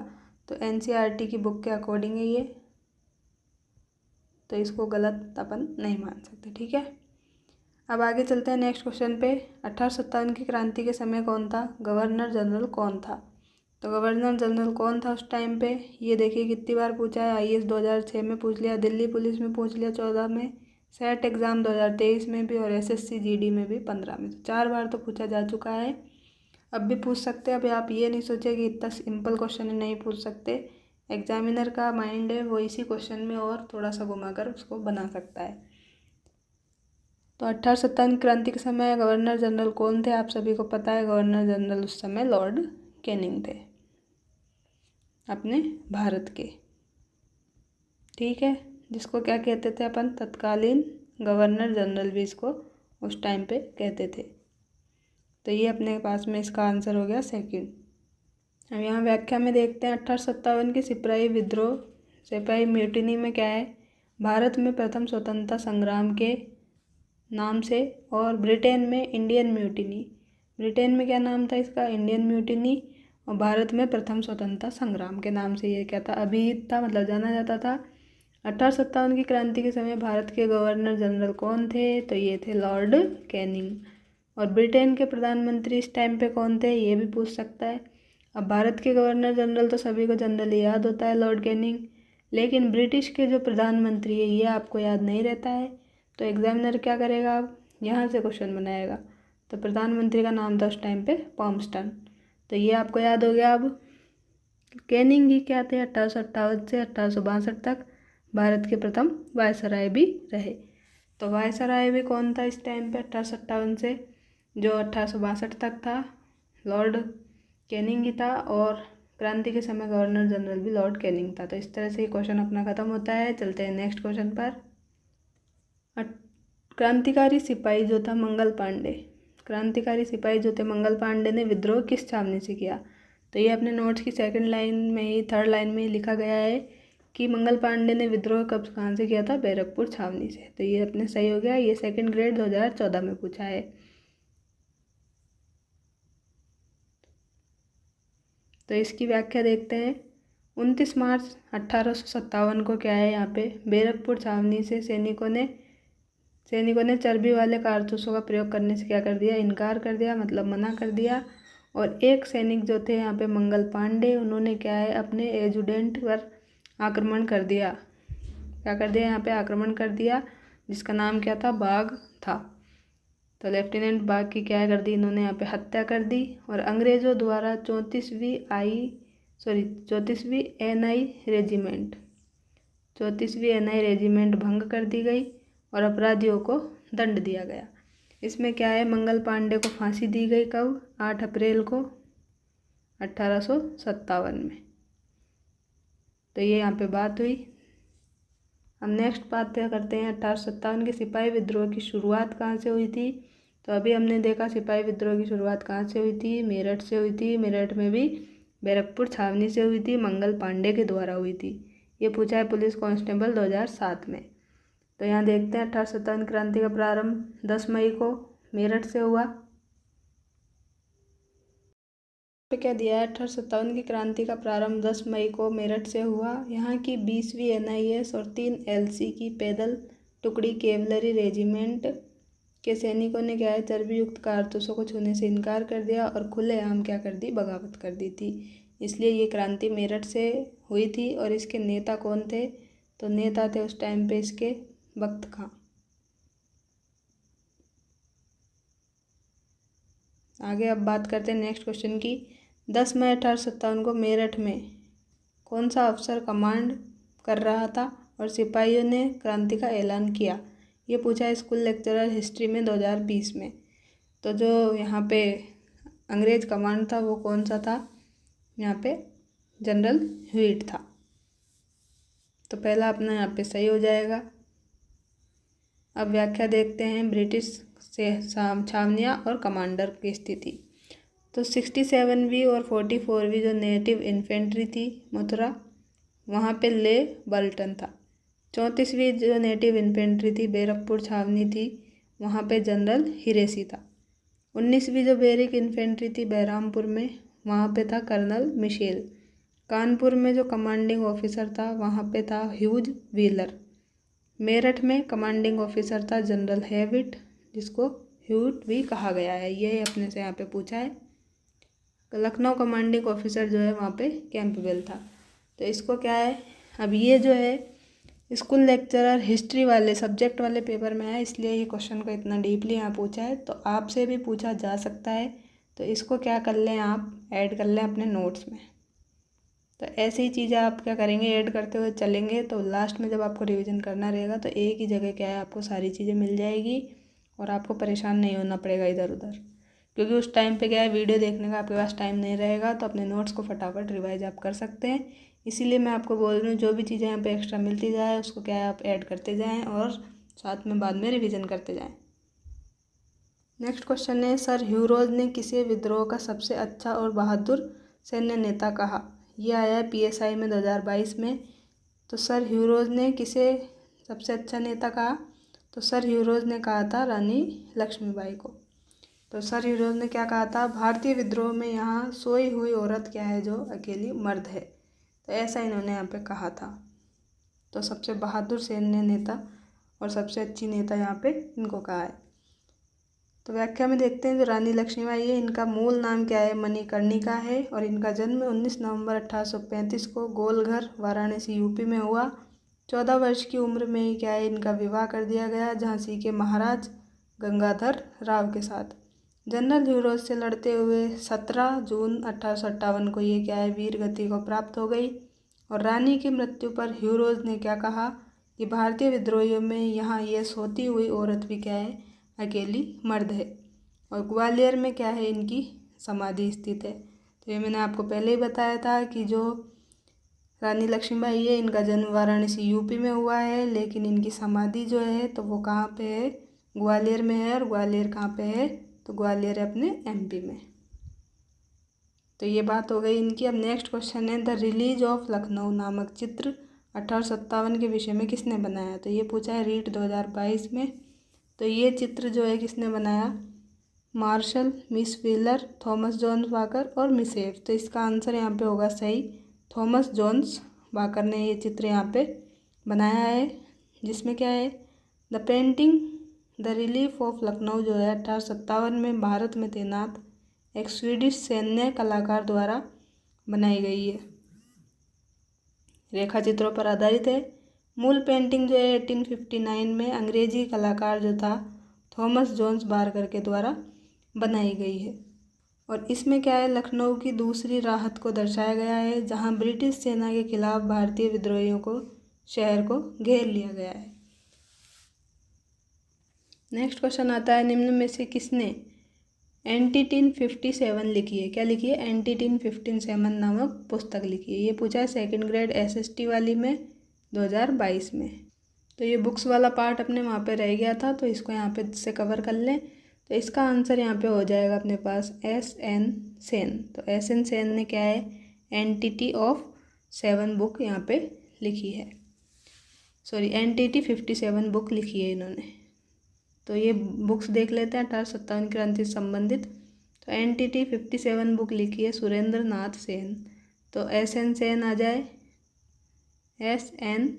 तो NCERT की बुक के अकॉर्डिंग है ये, तो इसको गलत अपन नहीं मान सकते, ठीक है। अब आगे चलते हैं नेक्स्ट क्वेश्चन पे। 1857 की क्रांति के समय कौन था, गवर्नर जनरल कौन था। तो गवर्नर जनरल कौन था उस टाइम पे, ये देखिए कितनी बार पूछा है। IAS 2006 में पूछ लिया, दिल्ली पुलिस में पूछ लिया 14 में, सेट एग्ज़ाम 2023 में भी, और SSC GD में भी 15 में। तो 4 बार तो पूछा जा चुका है। अब भी पूछ सकते हैं। अभी आप ये नहीं सोचे कि इतना सिंपल क्वेश्चन नहीं पूछ सकते। एग्जामिनर का माइंड है वो इसी क्वेश्चन में और थोड़ा सा घुमाकर उसको बना सकता है। तो 1857 क्रांति के समय गवर्नर जनरल कौन थे, आप सभी को पता है। गवर्नर जनरल उस समय लॉर्ड कैनिंग थे अपने भारत के, ठीक है। जिसको क्या कहते थे अपन, तत्कालीन गवर्नर जनरल भी इसको उस टाइम पे कहते थे। तो ये अपने पास में इसका आंसर हो गया 2nd। अब यहाँ व्याख्या में देखते हैं 1857 के सिपाही विद्रोह, सिपाही म्यूटिनी में क्या है, भारत में प्रथम स्वतंत्रता संग्राम के नाम से, और ब्रिटेन में इंडियन म्यूटिनी। ब्रिटेन में क्या नाम था इसका, इंडियन म्यूटिनी। और भारत में प्रथम स्वतंत्रता संग्राम के नाम से ये क्या था, अभिहित था, मतलब जाना जाता था। 1857 की क्रांति के समय भारत के गवर्नर जनरल कौन थे, तो ये थे लॉर्ड कैनिंग। और ब्रिटेन के प्रधानमंत्री इस टाइम पे कौन थे, ये भी पूछ सकता है। अब भारत के गवर्नर जनरल तो सभी को जनरली याद होता है, लॉर्ड कैनिंग। लेकिन ब्रिटिश के जो प्रधानमंत्री है ये आपको याद नहीं रहता है। तो एग्जामिनर क्या करेगा, अब यहाँ से क्वेश्चन बनाएगा। तो प्रधानमंत्री का नाम था उस टाइम पे पॉम्पस्टन। तो ये आपको याद हो गया। अब कैनिंग ही क्या थे, 1858 से 1862 तक भारत के प्रथम वायसराय भी रहे। तो वायसराय भी कौन था इस टाइम पे, 1857 से जो 1862 तक था, लॉर्ड कैनिंग ही था। और क्रांति के समय गवर्नर जनरल भी लॉर्ड कैनिंग था। तो इस तरह से ये क्वेश्चन अपना खत्म होता है। चलते हैं नेक्स्ट क्वेश्चन पर। क्रांतिकारी सिपाही जो था मंगल पांडे, क्रांतिकारी सिपाही जो थे मंगल पांडे ने विद्रोह किस छावनी से किया? तो ये अपने नोट्स की सेकंड लाइन में ही, थर्ड लाइन में ही लिखा गया है कि मंगल पांडे ने विद्रोह कब कहाँ से किया था? बैरकपुर छावनी से। तो ये अपने सही हो गया। ये सेकंड ग्रेड 2014 में पूछा है। तो इसकी व्याख्या देखते हैं। 29 मार्च 1857 को क्या है यहाँ पे, बैरकपुर छावनी से सैनिकों ने चर्बी वाले कारतूसों का प्रयोग करने से क्या कर दिया? इनकार कर दिया, मतलब मना कर दिया। और एक सैनिक जो थे यहाँ पे मंगल पांडे, उन्होंने क्या है अपने एजुडेंट पर आक्रमण कर दिया। क्या कर दिया यहाँ पे? आक्रमण कर दिया, जिसका नाम क्या था? बाघ था। तो लेफ्टिनेंट बाघ की क्या कर दी इन्होंने यहाँ पे? हत्या कर दी। और अंग्रेज़ों द्वारा 34वीं NI रेजिमेंट भंग कर दी गई और अपराधियों को दंड दिया गया। इसमें क्या है, मंगल पांडे को फांसी दी गई कब? 8 अप्रैल को 1857 में। तो ये यहाँ पे बात हुई। हम नेक्स्ट बात पे करते हैं 1857 के सिपाही विद्रोह की शुरुआत कहाँ से हुई थी? तो अभी हमने देखा सिपाही विद्रोह की शुरुआत कहाँ से हुई थी? मेरठ से हुई थी। मेरठ में भी बैरकपुर छावनी से हुई थी, मंगल पांडे के द्वारा हुई थी। ये पूछा है पुलिस कांस्टेबल 2007 में। तो यहाँ देखते हैं 1857 क्रांति का प्रारंभ 10 मई को मेरठ से हुआ। पे क्या दिया है? 1857 की क्रांति का प्रारंभ 10 मई को मेरठ से हुआ। यहाँ की 20वीं NIS और 3 LC की पैदल टुकड़ी कैवलरी रेजिमेंट के सैनिकों ने क्या है, चर्बी युक्त कारतूसों को छूने से इनकार कर दिया और खुलेआम क्या कर दी? बगावत कर दी थी। इसलिए ये क्रांति मेरठ से हुई थी। और इसके नेता कौन थे? तो नेता थे उस टाइम पे इसके बख्त खां। आगे अब बात करते हैं नेक्स्ट क्वेश्चन की। 10 मई 1857 को मेरठ में कौन सा अफसर कमांड कर रहा था और सिपाहियों ने क्रांति का ऐलान किया? ये पूछा है स्कूल लेक्चरर हिस्ट्री में 2020 में। तो जो यहाँ पे अंग्रेज कमांड था वो कौन सा था? यहाँ पे जनरल ह्यूइट था। तो पहला अपना यहाँ पे सही हो जाएगा। अब व्याख्या देखते हैं ब्रिटिश से छावनियाँ और कमांडर की स्थिति। तो 67वीं और 44वीं जो नेटिव इन्फेंट्री थी मथुरा, वहाँ पे ले बल्टन था। 34वीं जो नेटिव इन्फेंट्री थी बैरकपुर छावनी थी, वहाँ पे जनरल हिरेसी था। 19वीं जो बैरिक इन्फेंट्री थी बहरामपुर में, वहाँ पे था कर्नल मिशेल। कानपुर में जो कमांडिंग ऑफिसर था वहाँ पे था ह्यूज व्हीलर। मेरठ में कमांडिंग ऑफिसर था जनरल हैविट, जिसको ह्यूट भी कहा गया है। ये अपने से यहाँ पे पूछा है। लखनऊ कमांडिंग ऑफिसर जो है वहाँ पे कैंपबेल था। तो इसको क्या है, अब ये जो है स्कूल लेक्चरर हिस्ट्री वाले सब्जेक्ट वाले पेपर में है, इसलिए ये क्वेश्चन को इतना डीपली यहाँ पूछा है। तो आपसे भी पूछा जा सकता है। तो इसको क्या कर लें, आप ऐड कर लें अपने नोट्स में। तो ऐसी ही चीज़ें आप क्या करेंगे, ऐड करते हुए चलेंगे। तो लास्ट में जब आपको रिवीजन करना रहेगा तो एक ही जगह क्या है, आपको सारी चीज़ें मिल जाएगी और आपको परेशान नहीं होना पड़ेगा इधर उधर। क्योंकि उस टाइम पे क्या है, वीडियो देखने का आपके पास टाइम नहीं रहेगा। तो अपने नोट्स को फटाफट रिवाइज आप कर सकते हैं। इसीलिए मैं आपको बोल रही हूँ, जो भी चीज़ें यहाँ पे एक्स्ट्रा मिलती जाए उसको क्या है आप ऐड करते जाएँ और साथ में बाद में रिविज़न करते जाएँ। नेक्स्ट क्वेश्चन है, सर ह्यूरोज ने किसे विद्रोह का सबसे अच्छा और बहादुर सैन्य नेता कहा? ये आया है PSI में 2022 में। तो सर ह्यूरोज ने किसे सबसे अच्छा नेता कहा? तो सर ह्यूरोज ने कहा था रानी लक्ष्मीबाई को। तो सर ह्यूरोज ने क्या कहा था? भारतीय विद्रोह में यहाँ सोई हुई औरत क्या है, जो अकेली मर्द है। तो ऐसा इन्होंने यहाँ पे कहा था। तो सबसे बहादुर सैन्य नेता और सबसे अच्छी नेता यहाँ पे इनको कहा है। तो व्याख्या में देखते हैं, जो रानी लक्ष्मीबाई है इनका मूल नाम क्या है, मणिकर्णिका है। और इनका जन्म 19 नवंबर 1835 को गोलघर वाराणसी UP में हुआ। 14 वर्ष की उम्र में ही क्या है इनका विवाह कर दिया गया झांसी के महाराज गंगाधर राव के साथ। जनरल ह्यूरोज से लड़ते हुए 17 जून 1858 को ये क्या है वीर गति को प्राप्त हो गई। और रानी की मृत्यु पर ह्यूरोज ने क्या कहा कि भारतीय विद्रोहियों में यहाँ ये सोती हुई औरत भी क्या है, अकेली मर्द है। और ग्वालियर में क्या है इनकी समाधि स्थित है। तो ये मैंने आपको पहले ही बताया था कि जो रानी लक्ष्मीबाई है, इनका जन्म वाराणसी यूपी में हुआ है, लेकिन इनकी समाधि जो है तो वो कहाँ पे है, ग्वालियर में है। और ग्वालियर कहाँ पे है, तो ग्वालियर है अपने एमपी में। तो ये बात हो गई इनकी। अब नेक्स्ट क्वेश्चन है, द रिलीज ऑफ लखनऊ नामक चित्र 1857 के विषय में किसने बनाया। तो ये पूछा है रीट 2022 में। तो ये चित्र जो है किसने बनाया, Marshall, miss Wheeler, Thomas Jones Walker और मिस एफ। तो इसका आंसर यहाँ पे होगा सही, थॉमस जॉन्स वाकर ने ये चित्र यहाँ पे बनाया है, जिसमें क्या है, the painting the relief of Lucknow जो है 1857 में भारत में तैनात एक स्वीडिश सैन्य कलाकार द्वारा बनाई गई है, रेखा चित्रों पर आधारित है। मूल पेंटिंग जो है 1859 में अंग्रेजी कलाकार जो था थॉमस जॉन्स बारकर के द्वारा बनाई गई है। और इसमें क्या है, लखनऊ की दूसरी राहत को दर्शाया गया है, जहां ब्रिटिश सेना के खिलाफ भारतीय विद्रोहियों को शहर को घेर लिया गया है। नेक्स्ट क्वेश्चन आता है, निम्न में से किसने एंटीटीन 57 लिखी है। क्या लिखी है, एंटीटीन 57 नामक पुस्तक लिखी है। ये पूछा है सेकंड ग्रेड एसएसटी वाली में 2022 में। तो ये बुक्स वाला पार्ट अपने वहाँ पे रह गया था, तो इसको यहाँ पे से कवर कर लें। तो इसका आंसर यहाँ पे हो जाएगा अपने पास एस.एन. सेन। तो एस.एन. सेन ने क्या है, एंटिटी ऑफ 7 बुक यहाँ पे लिखी है, सॉरी एंटिटी 57 बुक लिखी है इन्होंने। तो ये बुक्स देख लेते हैं 1857 क्रांति से संबंधित। तो एंटिटी 57 बुक लिखी है सुरेंद्र नाथ सेन। तो एस.एन. सेन आ जाए, एस.एन.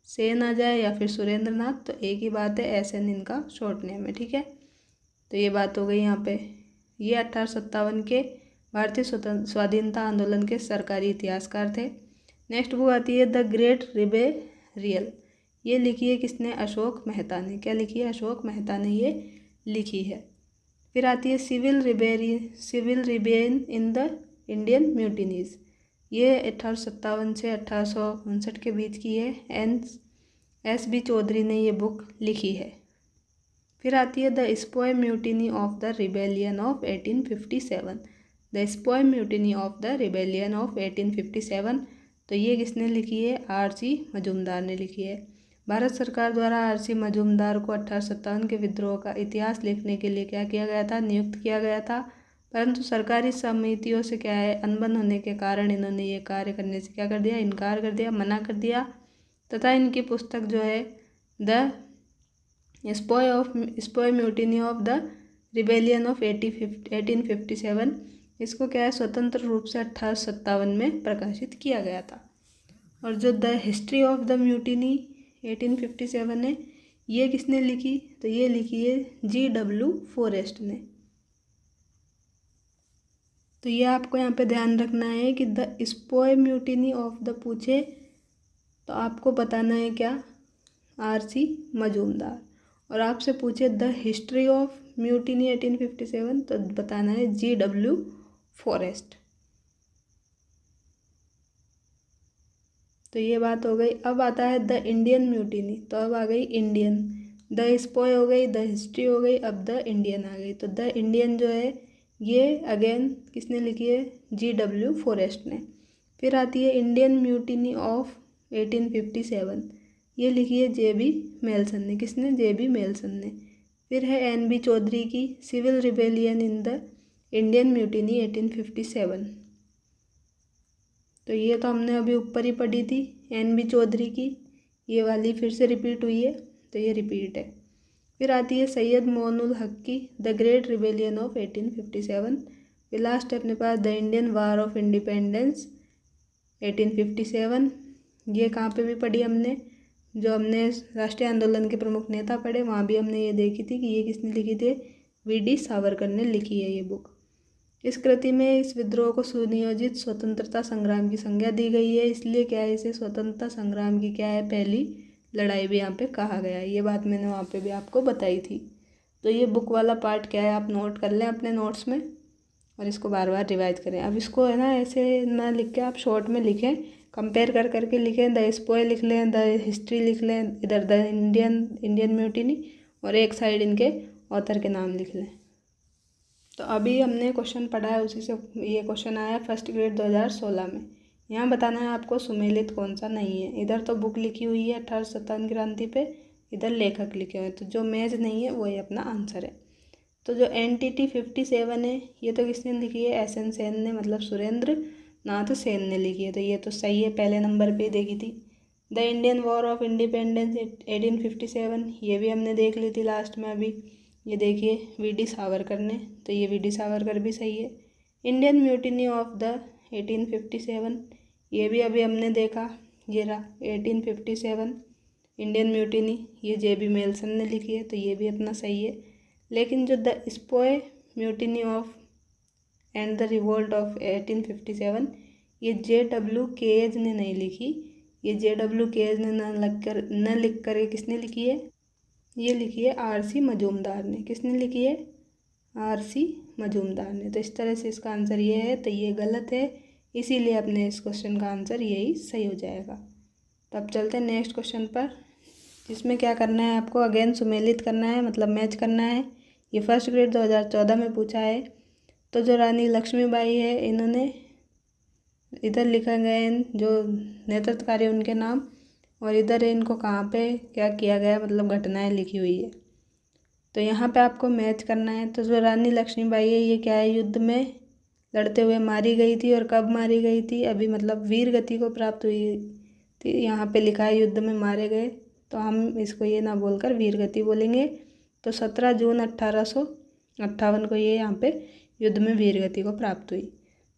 सेन आ जाए या फिर सुरेंद्र नाथ, तो एक ही बात है, एस.एन. इनका शॉर्ट नेम है, ठीक है। तो ये बात हो गई यहाँ पे। ये 1857 के भारतीय स्वाधीनता आंदोलन के सरकारी इतिहासकार थे। नेक्स्ट बुक आती है द ग्रेट रिबेरियल। ये लिखी है किसने, अशोक मेहता ने। क्या लिखी है, अशोक मेहता ने ये लिखी है। फिर आती है civil rebellion in the Indian mutinies. ये 1857 से 1859 के बीच की है। एस.बी. चौधरी ने ये बुक लिखी है। फिर आती है the sepoy mutiny of the rebellion of 1857। The sepoy mutiny of the rebellion of 1857, तो ये किसने लिखी है, आर.सी. मजूमदार ने लिखी है। भारत सरकार द्वारा आर.सी. मजूमदार को 1857 के विद्रोह का इतिहास लिखने के लिए क्या किया गया था, नियुक्त किया गया था। परंतु सरकारी समितियों से क्या है, अनबन होने के कारण इन्होंने ये कार्य करने से क्या कर दिया, इनकार कर दिया, मना कर दिया। तथा इनकी पुस्तक जो है the sepoy mutiny of the rebellion of 1857, इसको क्या है, स्वतंत्र रूप से 1857 में प्रकाशित किया गया था। और जो the history of the mutiny 1857 है, ये किसने लिखी, तो ये लिखी है G.W. फॉरेस्ट ने। तो ये आपको यहाँ पे ध्यान रखना है कि the sepoy mutiny of the पूछे तो आपको बताना है क्या, आर.सी. मजूमदार। और आपसे पूछे द हिस्ट्री ऑफ म्यूटिनी 1857, तो बताना है G.W. फॉरेस्ट। तो ये बात हो गई। अब आता है द इंडियन म्यूटिनी। तो अब आ गई इंडियन, द स्पोय हो गई, द हिस्ट्री हो गई, अब द इंडियन आ गई। तो द इंडियन जो है ये अगेन किसने लिखी है, G.W. फॉरेस्ट ने। फिर आती है इंडियन म्यूटिनी ऑफ 1857, ये लिखी है J.B. मेल्सन ने। किसने, J.B. मेल्सन ने। फिर है N.B. चौधरी की civil rebellion in the Indian mutiny 1857। तो ये तो हमने अभी ऊपर ही पढ़ी थी N.B. चौधरी की, ये वाली फिर से रिपीट हुई है, तो ये रिपीट है। फिर आती है सैयद मोइनुल हक की द ग्रेट रिबेलियन ऑफ 1857। फिर लास्ट है अपने पास the Indian war of independence 1857। ये कहाँ पे भी पढ़ी हमने, जो हमने राष्ट्रीय आंदोलन के प्रमुख नेता पढ़े वहाँ भी हमने ये देखी थी कि ये किसने लिखी थी, V.D. सावरकर ने लिखी है ये बुक। इस कृति में इस विद्रोह को सुनियोजित स्वतंत्रता संग्राम की संज्ञा दी गई है, इसलिए क्या है, इसे स्वतंत्रता संग्राम की क्या है, पहली लड़ाई भी यहाँ पे कहा गया है। ये बात मैंने वहाँ पे भी आपको बताई थी। तो ये बुक वाला पार्ट क्या है, आप नोट कर लें अपने नोट्स में और इसको बार बार रिवाइज करें। अब इसको है ना ऐसे ना लिख के आप शॉर्ट में लिखें, कंपेयर कर करके लिखें, द स्पोय लिख लें, द हिस्ट्री लिख लें, इधर द इंडियन म्यूटिनी, और एक साइड इनके ऑथर के नाम लिख लें। तो अभी हमने क्वेश्चन पढ़ा है, उसी से ये क्वेश्चन आया फर्स्ट ग्रेड 2016 में। यहाँ बताना है आपको सुमेलित कौन सा नहीं है। इधर तो बुक लिखी हुई है 1857 क्रांति पे, इधर लेखक लिखे हुए हैं, तो जो मैच नहीं है वही अपना आंसर है। तो जो NTT 57 है ये तो किसने लिखी है, SN सेन ने, मतलब सुरेंद्र नाथ सेन ने लिखी है, तो ये तो सही है, पहले नंबर पे देखी थी। The Indian war of independence 1857 ये भी हमने देख ली थी लास्ट में अभी, ये देखिए VD सावरकर ने, तो ये VD सावरकर भी सही है। इंडियन म्यूटिनी ऑफ द 1857 ये भी अभी हमने देखा, ये रहा 1857 इंडियन म्यूटिनी, ये JB मेल्सन ने लिखी है, तो ये भी अपना सही है। लेकिन जो the sepoy mutiny of and the revolt of 1857 ये JW केज ने नहीं लिखी, ये JW केज ने न लिख कर किसने लिखी है, ये लिखी है RC मजूमदार ने। किसने लिखी है, RC मजूमदार ने। तो इस तरह से इसका आंसर ये है, तो ये गलत है, इसीलिए अपने इस क्वेश्चन का आंसर यही सही हो जाएगा। तो अब चलते हैं नेक्स्ट क्वेश्चन पर, जिसमें क्या करना है आपको, अगेन सुमेलित करना है, मतलब मैच करना है। ये फर्स्ट ग्रेड 2014 में पूछा है। तो जो रानी लक्ष्मीबाई है, इन्होंने इधर लिखा गए हैं जो नेतृत्वकारी उनके नाम, और इधर इनको कहाँ पे क्या किया गया, मतलब घटनाएं लिखी हुई है। तो यहाँ पे आपको मैच करना है। तो जो रानी लक्ष्मीबाई है ये क्या है, युद्ध में लड़ते हुए मारी गई थी, और कब मारी गई थी, अभी मतलब वीर गति को प्राप्त हुई थी। यहाँ पे लिखा है युद्ध में मारे गए, तो हम इसको ये ना बोलकर वीर गति बोलेंगे। तो 17 जून 1858 को ये यहाँ पे युद्ध में वीर गति को प्राप्त हुई।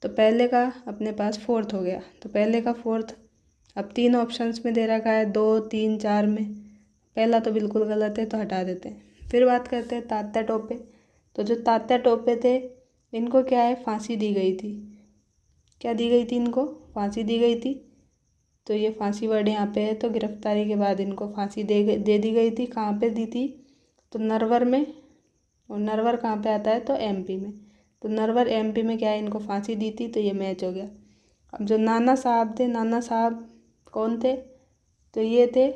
तो पहले का अपने पास फोर्थ हो गया, तो पहले का फोर्थ अब 3 ऑप्शंस में दे रखा है, 2, 3, 4 में। पहला तो बिल्कुल गलत है, तो हटा देते हैं। फिर बात करते हैं तात्या टोपे। तो जो तात्या टोपे थे, इनको क्या है, फांसी दी गई थी। क्या दी गई थी, इनको फांसी दी गई थी। तो ये फांसी वर्ड यहाँ पे है, तो गिरफ्तारी के बाद इनको फांसी दे दी गई थी। कहाँ पे दी थी, तो नरवर में। और नरवर कहाँ पे आता है, तो MP में। तो नरवर MP में क्या है, इनको फांसी दी थी, तो ये मैच हो गया। अब जो नाना साहब थे, नाना साहब कौन थे, तो ये थे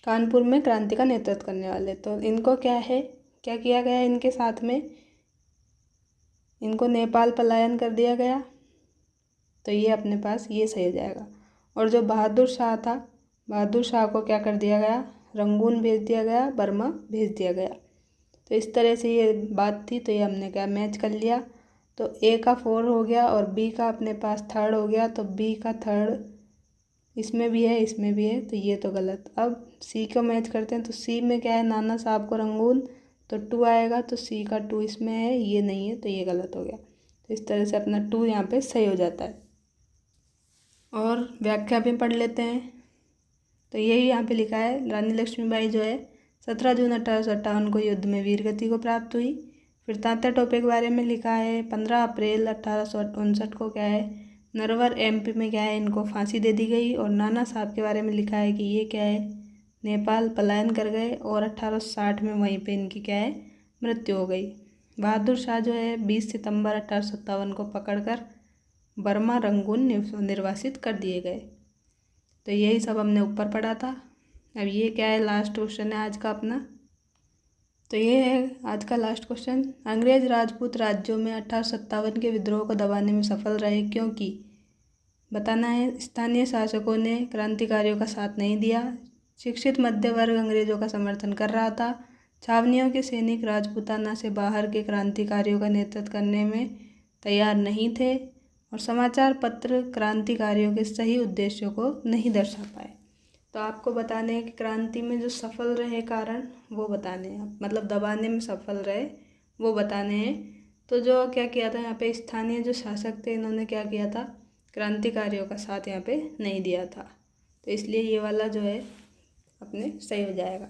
कानपुर में क्रांति का नेतृत्व करने वाले। तो इनको क्या है, क्या किया गया इनके साथ में, इनको नेपाल पलायन कर दिया गया। तो ये अपने पास ये सही हो जाएगा। और जो बहादुर शाह था, बहादुर शाह को क्या कर दिया गया, रंगून भेज दिया गया, बर्मा भेज दिया गया। तो इस तरह से ये बात थी, तो ये हमने क्या मैच कर लिया। तो A का 4 हो गया, और B का अपने पास थर्ड हो गया। तो B का थर्ड इसमें भी है, इसमें भी है, तो ये तो गलत। अब C को मैच करते हैं। तो C में क्या है, नाना साहब को रंगून, तो 2 आएगा। तो C का 2 इसमें है, ये नहीं है, तो ये गलत हो गया। तो इस तरह से अपना 2 यहाँ पे सही हो जाता है। और व्याख्या भी पढ़ लेते हैं। तो यही यहाँ पे लिखा है, रानी लक्ष्मीबाई जो है 17 जून 1858 को युद्ध में वीर गति को प्राप्त हुई। फिर तात्या टोपे के बारे में लिखा है 15 अप्रैल 1859 को क्या है, नरवर MP में क्या है, इनको फांसी दे दी गई। और नाना साहब के बारे में लिखा है कि ये क्या है, नेपाल पलायन कर गए, और 1860 में वहीं पे इनकी क्या है, मृत्यु हो गई। बहादुर शाह जो है 20 सितंबर 1857 को पकड़कर बर्मा रंगून निर्वासित कर दिए गए। तो यही सब हमने ऊपर पढ़ा था। अब ये क्या है, लास्ट क्वेश्चन है आज का अपना। तो ये है आज का लास्ट क्वेश्चन। अंग्रेज राजपूत राज्यों में 1857 के विद्रोह को दबाने में सफल रहे, क्योंकि बताना है स्थानीय शासकों ने क्रांतिकारियों का साथ नहीं दिया, शिक्षित मध्य वर्ग अंग्रेजों का समर्थन कर रहा था, छावनियों के सैनिक राजपूताना से बाहर के क्रांतिकारियों का नेतृत्व करने में तैयार नहीं थे, और समाचार पत्र क्रांतिकारियों के सही उद्देश्यों को नहीं दर्शा पाए। तो आपको बताने हैं कि क्रांति में जो सफल रहे कारण वो बताने हैं, मतलब दबाने में सफल रहे वो बताने हैं। तो जो क्या किया था, यहाँ पे स्थानीय जो शासक थे, इन्होंने क्या किया था, क्रांतिकारियों का साथ यहाँ पे नहीं दिया था। तो इसलिए ये वाला जो है अपने सही हो जाएगा।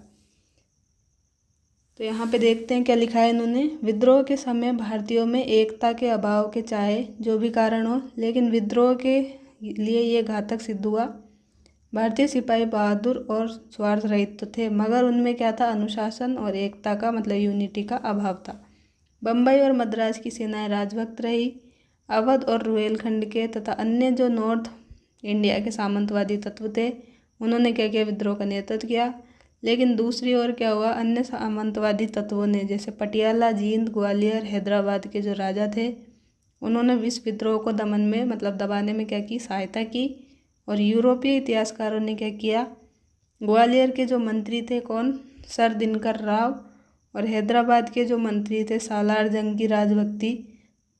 तो यहाँ पे देखते हैं क्या लिखा है इन्होंने। विद्रोह के समय भारतीयों में एकता के अभाव के चाहे जो भी कारण हो, लेकिन विद्रोह के लिए ये घातक सिद्ध हुआ। भारतीय सिपाही बहादुर और स्वार्थ रहित तो थे, मगर उनमें क्या था, अनुशासन और एकता का, मतलब यूनिटी का अभाव था। बम्बई और मद्रास की सेनाएं राजभक्त रही। अवध और रुहेलखंड के तथा अन्य जो नॉर्थ इंडिया के सामंतवादी तत्व थे, उन्होंने क्या किया, विद्रोह का नेतृत्व किया। लेकिन दूसरी ओर क्या हुआ, अन्य सामंतवादी तत्वों ने, जैसे पटियाला, जींद, ग्वालियर, हैदराबाद के जो राजा थे, उन्होंने विश्व विद्रोह को दमन में मतलब दबाने में क्या की, सहायता की। और यूरोपीय इतिहासकारों ने क्या किया, ग्वालियर के जो मंत्री थे कौन, सर दिनकर राव, और हैदराबाद के जो मंत्री थे सालार जंग की राजभक्ति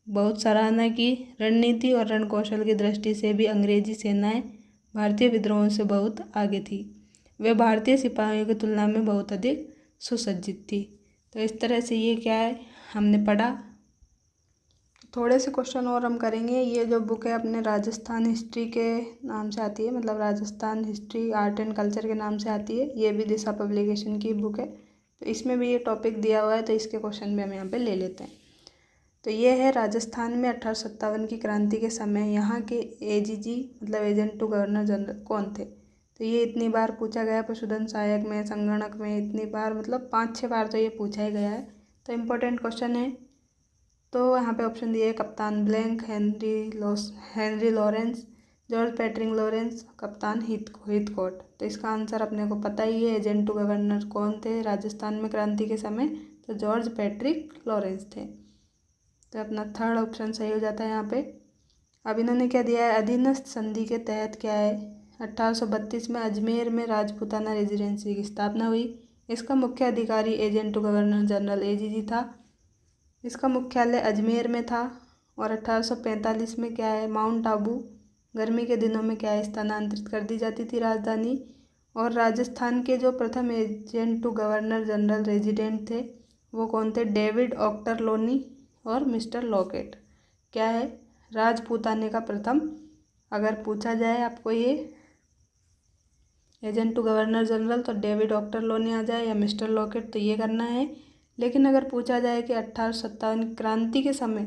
बहुत सराहना की। रणनीति और रणकौशल की दृष्टि से भी अंग्रेजी सेनाएं भारतीय विद्रोहों से बहुत आगे थी। वे भारतीय सिपाहियों की तुलना में बहुत अधिक सुसज्जित थी। तो इस तरह से ये क्या है हमने पढ़ा। थोड़े से क्वेश्चन और हम करेंगे। ये जो बुक है अपने राजस्थान हिस्ट्री के नाम से आती है, मतलब Rajasthan history art and culture के नाम से आती है। ये भी दिशा पब्लिकेशन की बुक है। तो इसमें भी ये टॉपिक दिया हुआ है, तो इसके क्वेश्चन भी हम यहाँ पे ले लेते हैं। तो ये है राजस्थान में 1857 की क्रांति के समय यहाँ के एजीजी मतलब एजेंट टू गवर्नर जनरल कौन थे। तो ये इतनी बार पूछा गया, पशुधन सहायक में, संगणक में, इतनी बार मतलब 5-6 बार तो ये पूछा ही गया है। तो इम्पोर्टेंट क्वेश्चन है। तो यहाँ पे ऑप्शन दिए कप्तान blank, Henry Lawrence, George Patrick Lawrence, कप्तान हीथकॉट। तो इसका आंसर अपने को पता ही है, एजेंट टू गवर्नर कौन थे राजस्थान में क्रांति के समय, तो जॉर्ज पैट्रिक लॉरेंस थे। तो अपना थर्ड ऑप्शन सही हो जाता है यहाँ पे। अब इन्होंने क्या दिया है, अधीनस्थ संधि के तहत क्या है, 1832 में अजमेर में राजपूताना रेजिडेंसी की स्थापना हुई। इसका मुख्य अधिकारी agent to governor general AGG था। इसका मुख्यालय अजमेर में था। और 1845 में क्या है, माउंट आबू गर्मी के दिनों में क्या है, स्थानांतरित कर दी जाती थी राजधानी। और राजस्थान के जो प्रथम agent to governor general resident थे वो कौन थे, डेविड ऑक्टरलोनी और मिस्टर लॉकेट। क्या है, राजपूताने का प्रथम, अगर पूछा जाए आपको ये एजेंट टू गवर्नर जनरल, तो डेविड ऑक्टरलोनी आ जाए या मिस्टर लॉकेट, तो ये करना है। लेकिन अगर पूछा जाए कि 1857 क्रांति के समय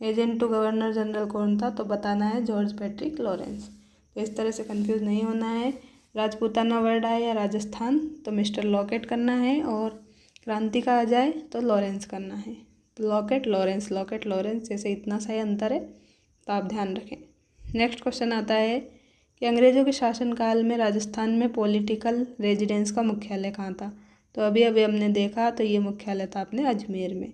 एजेंट टू गवर्नर जनरल कौन था, तो बताना है जॉर्ज पैट्रिक लॉरेंस। तो इस तरह से कंफ्यूज नहीं होना है। राजपूताना वर्ड आए या राजस्थान तो मिस्टर लॉकेट करना है, और क्रांति का आ जाए तो लॉरेंस करना है। लॉकेट लॉरेंस जैसे इतना सा ही अंतर है, तो आप ध्यान रखें। नेक्स्ट क्वेश्चन आता है कि अंग्रेज़ों के शासनकाल में राजस्थान में पॉलिटिकल रेजिडेंस का मुख्यालय कहाँ था। तो अभी अभी हमने देखा, तो ये मुख्यालय था अपने अजमेर में।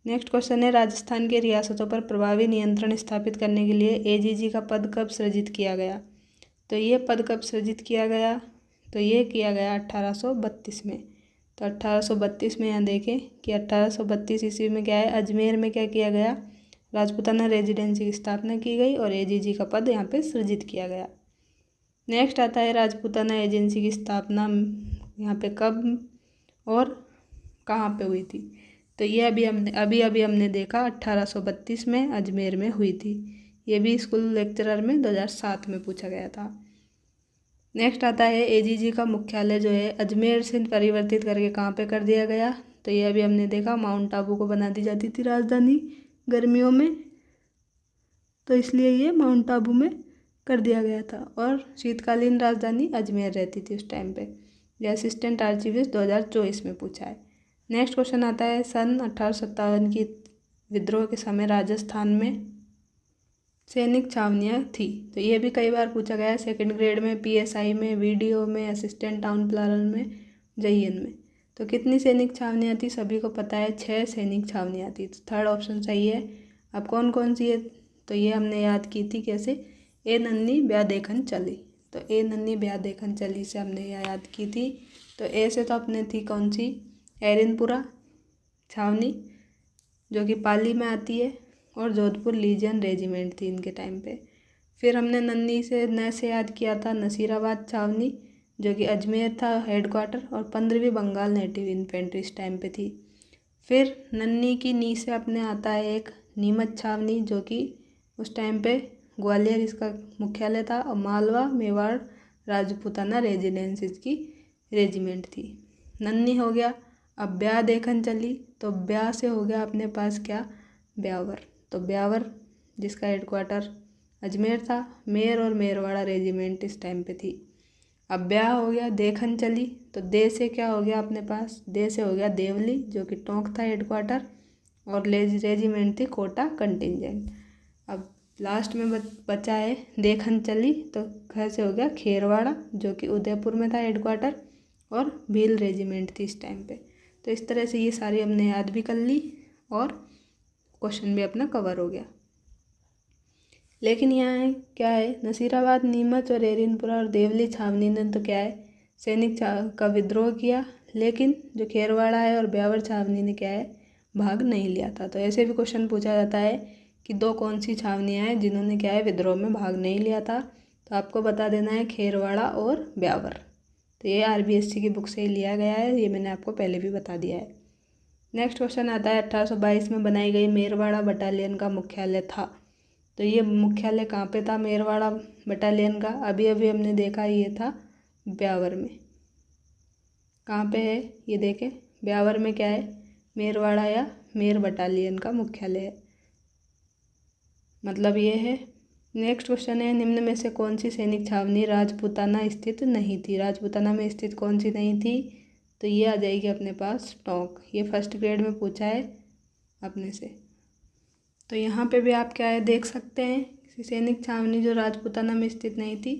नेक्स्ट क्वेश्चन है, राजस्थान के रियासतों पर प्रभावी नियंत्रण स्थापित करने के लिए एजीजी का पद कब सृजित किया गया। तो ये पद कब सृजित किया गया, तो ये किया गया 1832 में। तो 1832 में यहाँ देखें कि 1832 ईस्वी में क्या है, अजमेर में क्या किया गया, राजपूताना रेजिडेंसी की स्थापना की गई और एजीजी का पद यहाँ पे सृजित किया गया। नेक्स्ट आता है राजपूताना एजेंसी की स्थापना यहाँ पे कब और कहाँ पे हुई थी। तो ये अभी अभी हमने देखा 1832 में अजमेर में हुई थी। ये भी स्कूल लेक्चरर में 2007 में पूछा गया था। नेक्स्ट आता है एजीजी का मुख्यालय जो है अजमेर से परिवर्तित करके कहाँ पे कर दिया गया। तो ये अभी हमने देखा माउंट आबू को बना दी जाती थी राजधानी गर्मियों में, तो इसलिए ये माउंट आबू में कर दिया गया था। और शीतकालीन राजधानी अजमेर रहती थी उस टाइम पे। ये असिस्टेंट आर्चिविस्ट 2024 में पूछा है। नेक्स्ट क्वेश्चन आता है, सन 1857 की विद्रोह के समय राजस्थान में सैनिक छावनियाँ थी। तो ये भी कई बार पूछा गया है, सेकंड ग्रेड में, पीएसआई में, वीडियो में, असिस्टेंट टाउन प्लानर में, जेईएन में। तो कितनी सैनिक छावनियाँ थी, सभी को पता है 6 सैनिक छावनियाँ थी। तो थर्ड ऑप्शन सही है। अब कौन कौन सी है, तो ये हमने याद की थी कैसे, ए नन्नी ब्याह देखन चली। तो ए नन्नी ब्याह देखन चली से हमने याद की थी। तो ए से तो अपने थी कौन सी, एरिनपुरा छावनी जो कि पाली में आती है, और जोधपुर लीजियन रेजिमेंट थी इनके टाइम पे। फिर हमने नन्नी से न से याद किया था नसीराबाद छावनी जो कि अजमेर था हेडक्वार्टर, और 15वीं बंगाल नेटिव इन्फेंट्री इस टाइम पे थी। फिर नन्नी की नी से अपने आता है एक नीमच छावनी जो कि उस टाइम पे ग्वालियर इसका मुख्यालय था, और मालवा मेवाड़ राजपूताना रेजिडेंसीज की रेजिमेंट थी। नन्नी हो गया। अब ब्याह देखन चली, तो ब्याह से हो गया अपने पास क्या, ब्यावर। तो ब्यावर जिसका हेडक्वार्टर अजमेर था, मेर और मेरवाड़ा रेजिमेंट इस टाइम पे थी। अब ब्याह हो गया, देखन चली, तो दे से क्या हो गया अपने पास, दे से हो गया देवली जो कि टोंक था हेडक्वार्टर, और रेजिमेंट थी कोटा कंटिजेंट। अब लास्ट में बचा है देखन चली, तो घर से हो गया खेरवाड़ा जो कि उदयपुर में था हेडक्वार्टर, और भील रेजिमेंट थी इस टाइम पे। तो इस तरह से ये सारी हमने याद भी कर ली और क्वेश्चन भी अपना कवर हो गया। लेकिन यहाँ है क्या है, नसीराबाद, नीमच और एरिनपुरा और देवली छावनी ने तो क्या है सैनिक का विद्रोह किया, लेकिन जो खेरवाड़ा है और ब्यावर छावनी ने क्या है भाग नहीं लिया था। तो ऐसे भी क्वेश्चन पूछा जाता है कि दो कौन सी छावनियाँ हैं जिन्होंने क्या है विद्रोह में भाग नहीं लिया था। तो आपको बता देना है खेरवाड़ा और ब्यावर। तो ये आरबीएससी की बुक से ही लिया गया है, ये मैंने आपको पहले भी बता दिया है। नेक्स्ट क्वेश्चन आता है 1822 में बनाई गई मेरवाड़ा बटालियन का मुख्यालय था। तो ये मुख्यालय कहाँ पे था मेरवाड़ा बटालियन का? अभी अभी हमने देखा ये था ब्यावर में। कहाँ पे है ये देखें, ब्यावर में क्या है मेरवाड़ा या मेर बटालियन का मुख्यालय है, मतलब ये है। नेक्स्ट क्वेश्चन है निम्न में से कौन सी सैनिक छावनी राजपूताना स्थित नहीं थी? राजपूताना में स्थित कौन सी नहीं थी? तो ये आ जाएगी अपने पास टोंक। ये फर्स्ट ग्रेड में पूछा है अपने से। तो यहाँ पे भी आप क्या है देख सकते हैं सैनिक छावनी जो राजपूताना में स्थित नहीं थी।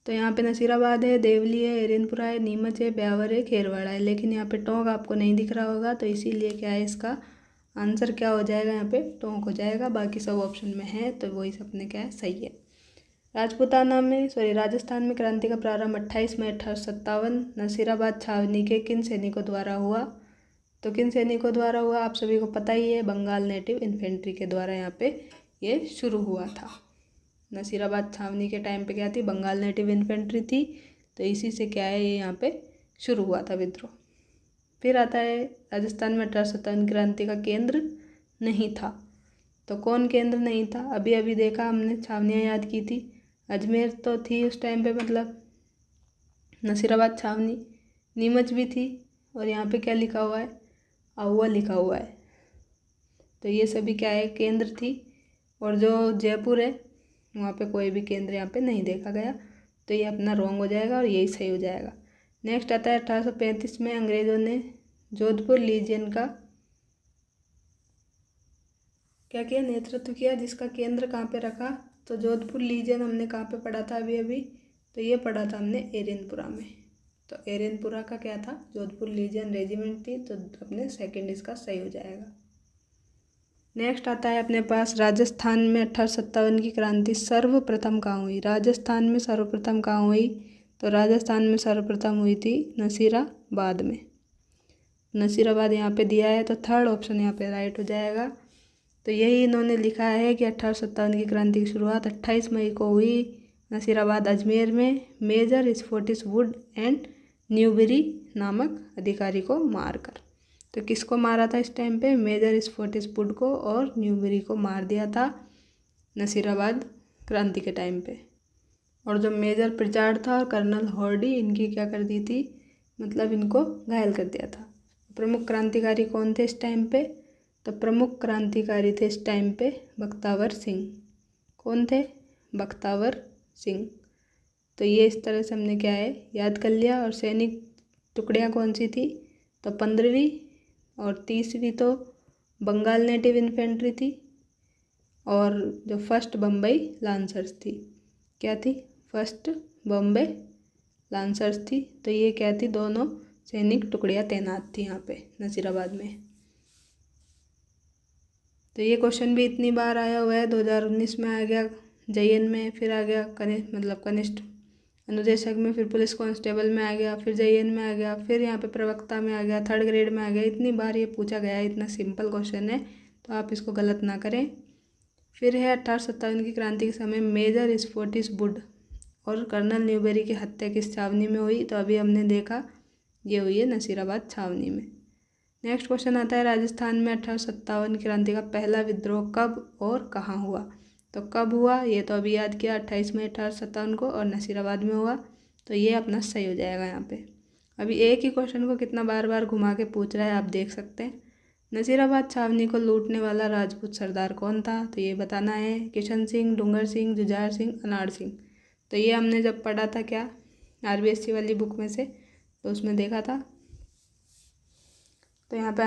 तो यहाँ पे नसीराबाद है, देवली है, एरिनपुरा है, नीमच है, ब्यावर है, खेरवाड़ा है, लेकिन यहाँ पे टोंक आपको नहीं दिख रहा होगा। तो इसीलिए क्या है इसका आंसर क्या हो जाएगा, यहाँ पे टोंक हो जाएगा। बाकी सब ऑप्शन में है तो वही सबने क्या है सही है। राजस्थान में क्रांति का प्रारंभ 28 मई 1857 नसीराबाद छावनी के किन सैनिकों द्वारा हुआ? तो किन सैनिकों द्वारा हुआ आप सभी को पता ही है, बंगाल नेटिव इन्फेंट्री के द्वारा यहाँ पे ये शुरू हुआ था। नसीराबाद छावनी के टाइम पे क्या थी, बंगाल नेटिव इन्फेंट्री थी। तो इसी से क्या है ये यहाँ पे शुरू हुआ था विद्रोह। फिर आता है राजस्थान में 1857 क्रांति का केंद्र नहीं था। तो कौन केंद्र नहीं था? अभी अभी देखा हमने, छावनियाँ याद की थी। अजमेर तो थी उस टाइम पे, मतलब नसीराबाद छावनी, नीमच भी थी, और यहाँ पे क्या लिखा हुआ है आहुआ लिखा हुआ है। तो ये सभी क्या है केंद्र थी। और जो जयपुर है वहाँ पे कोई भी केंद्र यहाँ पे नहीं देखा गया। तो ये अपना रॉन्ग हो जाएगा और यही सही हो जाएगा। नेक्स्ट आता है 1835 में अंग्रेज़ों ने जोधपुर लीजियन का क्या किया, नेतृत्व किया, जिसका केंद्र कहाँ पे रखा? तो जोधपुर लीजियन हमने कहाँ पे पढ़ा था अभी अभी? तो ये पढ़ा था हमने एरिनपुरा में। तो एरिनपुरा का क्या था, जोधपुर लीजियन रेजिमेंट थी। तो अपने सेकंड इसका सही हो जाएगा। नेक्स्ट आता है अपने पास राजस्थान में 1857 की क्रांति सर्वप्रथम कहाँ हुई? राजस्थान में सर्वप्रथम कहाँ हुई? तो राजस्थान में सर्वप्रथम हुई थी नसीराबाद में। नसीराबाद यहाँ पे दिया है तो थर्ड ऑप्शन यहाँ पे राइट हो जाएगा। तो यही इन्होंने लिखा है कि 1857 की क्रांति की शुरुआत 28 मई को हुई नसीराबाद अजमेर में मेजर स्फोटिस वुड एंड न्यूबेरी नामक अधिकारी को मारकर। तो किसको मारा था इस टाइम पे? मेजर स्फोटिस वुड को और न्यूबेरी को मार दिया था नसीराबाद क्रांति के टाइम पे। और जो मेजर प्रिचार्ड था और कर्नल हॉर्डी, इनकी क्या कर दी थी, मतलब इनको घायल कर दिया था। प्रमुख क्रांतिकारी कौन थे इस टाइम पे? तो प्रमुख क्रांतिकारी थे इस टाइम पे बख्तावर सिंह। कौन थे? बख्तावर सिंह। तो ये इस तरह से हमने क्या है याद कर लिया। और सैनिक टुकड़ियाँ कौन सी थी? तो 15वीं और 30वीं तो बंगाल नेटिव इन्फेंट्री थी, और जो फर्स्ट बम्बई लांसर्स थी, क्या थी? फर्स्ट बॉम्बे लांसर्स थी। तो ये क्या थी, दोनों सैनिक टुकड़ियाँ तैनात थी यहाँ पे नसीराबाद में। तो ये क्वेश्चन भी इतनी बार आया हुआ है, 2019 में आ गया JN में, फिर आ गया कनिष्ठ अनुदेशक में, फिर पुलिस कांस्टेबल में आ गया, फिर JN में आ गया, फिर यहाँ पे प्रवक्ता में आ गया, थर्ड ग्रेड में आ गया। इतनी बार ये पूछा गया है, इतना सिंपल क्वेश्चन है, तो आप इसको गलत ना करें। फिर है 1857 की क्रांति के समय मेजर स्फोटिस वुड और कर्नल न्यूबेरी की हत्या किस छावनी में हुई? तो अभी हमने देखा ये हुई है नसीराबाद छावनी में। नेक्स्ट क्वेश्चन आता है राजस्थान में 1857 क्रांति का पहला विद्रोह कब और कहाँ हुआ? तो कब हुआ ये तो अभी याद किया, 28 मई 1857 को, और नसीराबाद में हुआ। तो ये अपना सही हो जाएगा यहाँ पे। अभी एक ही क्वेश्चन को कितना बार बार घुमा के पूछ रहा है आप देख सकते हैं। नसीराबाद छावनी को लूटने वाला राजपूत सरदार कौन था? तो ये बताना है। किशन सिंह, डूंगर सिंह, जुझार सिंह, अनाड़ सिंह। तो ये हमने जब पढ़ा था क्या RBSC वाली बुक में से, तो उसमें देखा था। तो यहाँ पे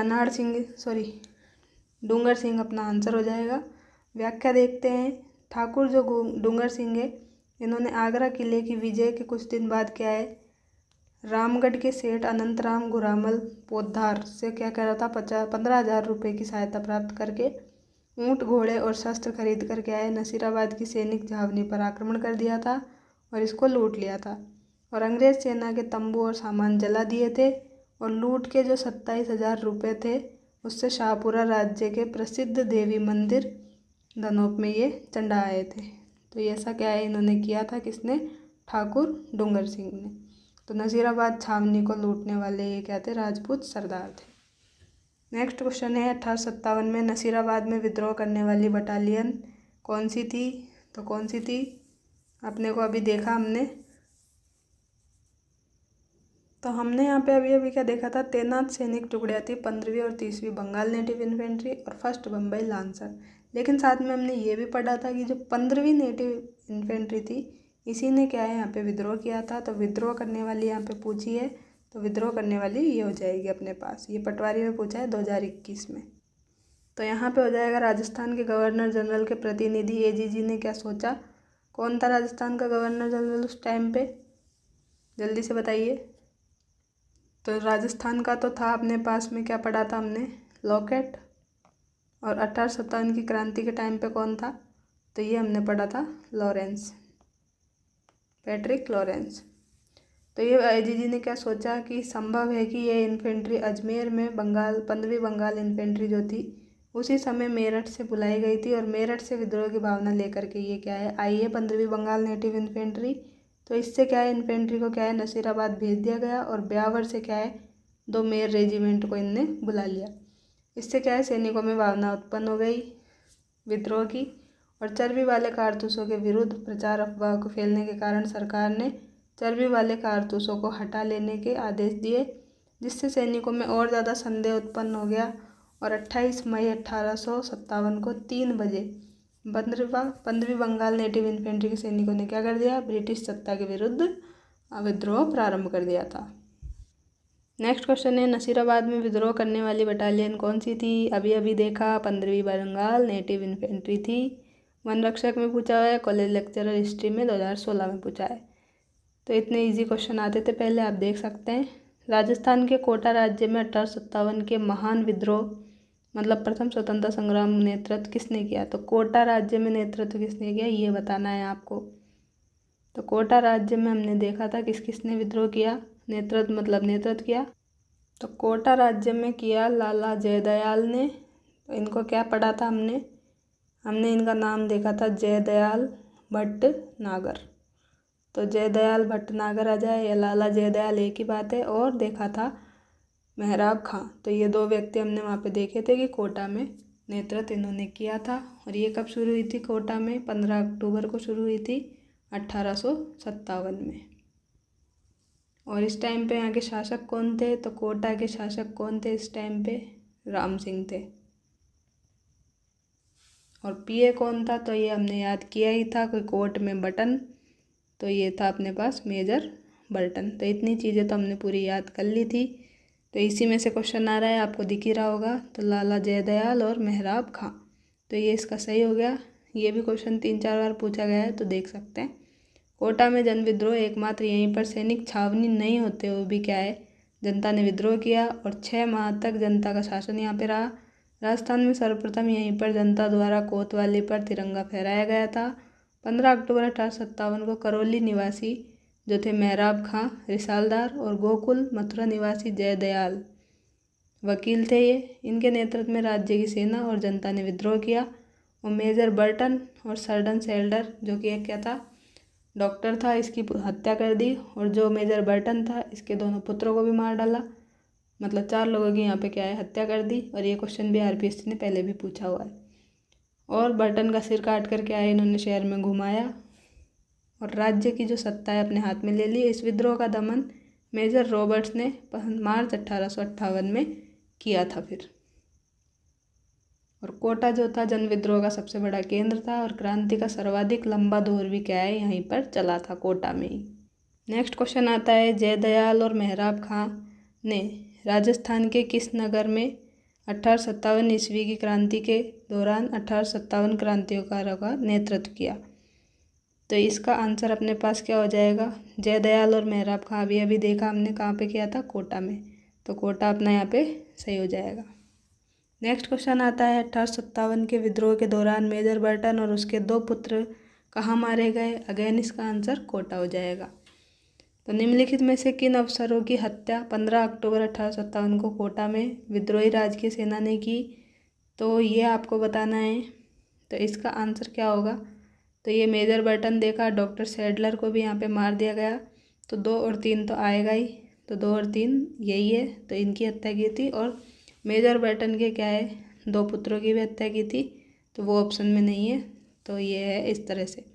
डूंगर सिंह अपना आंसर हो जाएगा। व्याख्या देखते हैं। ठाकुर जो डूंगर सिंह है, इन्होंने आगरा किले की विजय के कुछ दिन बाद क्या है रामगढ़ के सेठ अनंतराम गुरामल पोद्दार से क्या कह रहा था, 15,000 रुपये की सहायता प्राप्त करके ऊँट घोड़े और शस्त्र खरीद कर के आए, नसीराबाद की सैनिक छावनी पर आक्रमण कर दिया था और इसको लूट लिया था और अंग्रेज सेना के तंबू और सामान जला दिए थे और लूट के जो 27,000 रुपये थे उससे शाहपुरा राज्य के प्रसिद्ध देवी मंदिर धनोप में ये चढ़ाए थे। तो ये ऐसा क्या है इन्होंने किया था, किसने, ठाकुर डूंगर सिंह ने। तो नसीराबाद छावनी को लूटने वाले ये क्या थे, राजपूत सरदार थे। नेक्स्ट क्वेश्चन है 1857 में नसीराबाद में विद्रोह करने वाली बटालियन कौन सी थी। तो कौन सी थी, अपने को अभी देखा हमने, तो हमने यहाँ पे अभी क्या देखा था, तैनात सैनिक टुकड़ियाँ थी 15वीं और 30वीं बंगाल नेटिव इन्फेंट्री और फर्स्ट बम्बई लांसर। लेकिन साथ में हमने ये भी पढ़ा था कि जो 15वीं नेटिव इन्फेंट्री थी इसी ने क्या है यहाँ पे विद्रोह किया था। तो विद्रोह करने वाली यहाँ पे पूछी है, तो विद्रोह करने वाली ये हो जाएगी अपने पास, ये पटवारी में पूछा है 2021 में। तो यहाँ पे हो जाएगा राजस्थान के गवर्नर जनरल के प्रतिनिधि एजीजी ने क्या सोचा। कौन था राजस्थान का गवर्नर जनरल उस टाइम पे, जल्दी से बताइए। तो राजस्थान का तो था अपने पास में, क्या पढ़ा था हमने, लॉकेट। और 1857 की क्रांति के टाइम पे कौन था, तो ये हमने पढ़ा था लॉरेंस, पैट्रिक लॉरेंस। तो ये एजीजी ने क्या सोचा कि संभव है कि ये इन्फेंट्री अजमेर में बंगाल 15वीं बंगाल इन्फेंट्री जो थी उसी समय मेरठ से बुलाई गई थी और मेरठ से विद्रोह की भावना लेकर के ये क्या है आई है 15वीं बंगाल नेटिव इन्फेंट्री। तो इससे क्या है इन्फेंट्री को क्या है नसीराबाद भेज दिया गया और ब्यावर से क्या है 2 मेयर रेजिमेंट को इनने बुला लिया। इससे क्या है सैनिकों में भावना उत्पन्न हो गई विद्रोह की और चर्बी वाले कारतूसों के विरुद्ध प्रचार अफवाह को फैलने के कारण सरकार ने चर्बी वाले कारतूसों को हटा लेने के आदेश दिए, जिससे सैनिकों में और ज़्यादा संदेह उत्पन्न हो गया और 28 मई 1857 को 3 बजे 15वीं बंगाल नेटिव इन्फेंट्री के सैनिकों ने क्या कर दिया, ब्रिटिश सत्ता के विरुद्ध विद्रोह प्रारंभ कर दिया था। नेक्स्ट क्वेश्चन है नसीराबाद में विद्रोह करने वाली बटालियन कौन सी थी। अभी अभी देखा 15वीं बंगाल नेटिव इन्फेंट्री थी। वन रक्षक में पूछा हुआ है, कॉलेज लेक्चरर हिस्ट्री में 2016 में पूछा है। तो इतने इजी क्वेश्चन आते थे पहले, आप देख सकते हैं। राजस्थान के कोटा राज्य में 1857 के महान विद्रोह मतलब प्रथम स्वतंत्रता संग्राम नेतृत्व किसने किया। तो कोटा राज्य में नेतृत्व किसने किया ये बताना है आपको। तो कोटा राज्य में हमने देखा था किस किसने विद्रोह किया, नेतृत्व किया। तो कोटा राज्य में किया लाला जयदयाल ने। तो इनको क्या पढ़ा था हमने इनका नाम देखा था जयदयाल भटनागर। तो जयदयाल भटनागर आ जाए या लाला जयदयाल एक ही बात है। और देखा था मेहराब खां। तो ये 2 व्यक्ति हमने वहाँ पे देखे थे कि कोटा में नेतृत्व इन्होंने किया था। और ये कब शुरू हुई थी कोटा में, 15 अक्टूबर को शुरू हुई थी 1857 में। और इस टाइम पे यहाँ के शासक कौन थे, तो कोटा के शासक कौन थे इस टाइम पे, राम सिंह थे। और पीए कौन था, तो ये हमने याद किया ही था, कोई कोर्ट में बटन, तो ये था अपने पास मेजर बर्टन। तो इतनी चीज़ें तो हमने पूरी याद कर ली थी। तो इसी में से क्वेश्चन आ रहा है, आपको दिख ही रहा होगा। तो लाला जयदयाल और मेहराब खां, तो ये इसका सही हो गया। ये भी क्वेश्चन 3-4 बार पूछा गया है, तो देख सकते हैं। कोटा में जन विद्रोह एकमात्र यहीं पर सैनिक छावनी नहीं होते हुए भी क्या है जनता ने विद्रोह किया और 6 माह तक जनता का शासन यहाँ पे रहा। राजस्थान में सर्वप्रथम यहीं पर जनता द्वारा कोतवाली पर तिरंगा फहराया गया था। 15 अक्टूबर 1857 को करौली निवासी जो थे मेहराब खां रिसालदार और गोकुल मथुरा निवासी जयदयाल वकील थे, ये इनके नेतृत्व में राज्य की सेना और जनता ने विद्रोह किया। और मेजर बर्टन और सर्डन सेल्डर जो कि एक क्या था, डॉक्टर था, इसकी हत्या कर दी। और जो मेजर बर्टन था इसके दोनों पुत्रों को भी मार डाला। मतलब 4 लोगों की यहाँ पे क्या है हत्या कर दी। और ये क्वेश्चन भी आरपीएससी ने पहले भी पूछा हुआ है। और बर्टन का सिर काट कर क्या है इन्होंने शहर में घुमाया और राज्य की जो सत्ता है अपने हाथ में ले ली। इस विद्रोह का दमन मेजर रॉबर्ट्स ने मार्च 1858 में किया था फिर। और कोटा जो था जन विद्रोह का सबसे बड़ा केंद्र था और क्रांति का सर्वाधिक लंबा दौर भी क्या है यहीं पर चला था, कोटा में ही। नेक्स्ट क्वेश्चन आता है, जयदयाल और मेहराब खां ने राजस्थान के किस नगर में 1857 ईस्वी की क्रांति के दौरान 1857 क्रांतिकारियों का नेतृत्व किया। तो इसका आंसर अपने पास क्या हो जाएगा, जयदयाल और मेहराब खां। अभी अभी देखा हमने कहाँ पे किया था, कोटा में, तो कोटा अपना यहाँ पे सही हो जाएगा। नेक्स्ट क्वेश्चन आता है 1857 के विद्रोह के दौरान मेजर बर्टन और उसके 2 पुत्र कहाँ मारे गए। अगेन इसका आंसर कोटा हो जाएगा। तो निम्नलिखित में से किन अफसरों की हत्या 15 अक्टूबर 1857 को कोटा में विद्रोही राजकीय सेना ने की, तो ये आपको बताना है। तो इसका आंसर क्या होगा, तो ये मेजर बर्टन देखा, डॉक्टर सैडलर को भी यहाँ पे मार दिया गया। तो 2 और 3 तो आएगा ही, तो 2 और 3 यही है, तो इनकी हत्या की थी। और मेजर बर्टन के क्या है, 2 पुत्रों की भी हत्या की थी, तो वो ऑप्शन में नहीं है। तो ये है इस तरह से।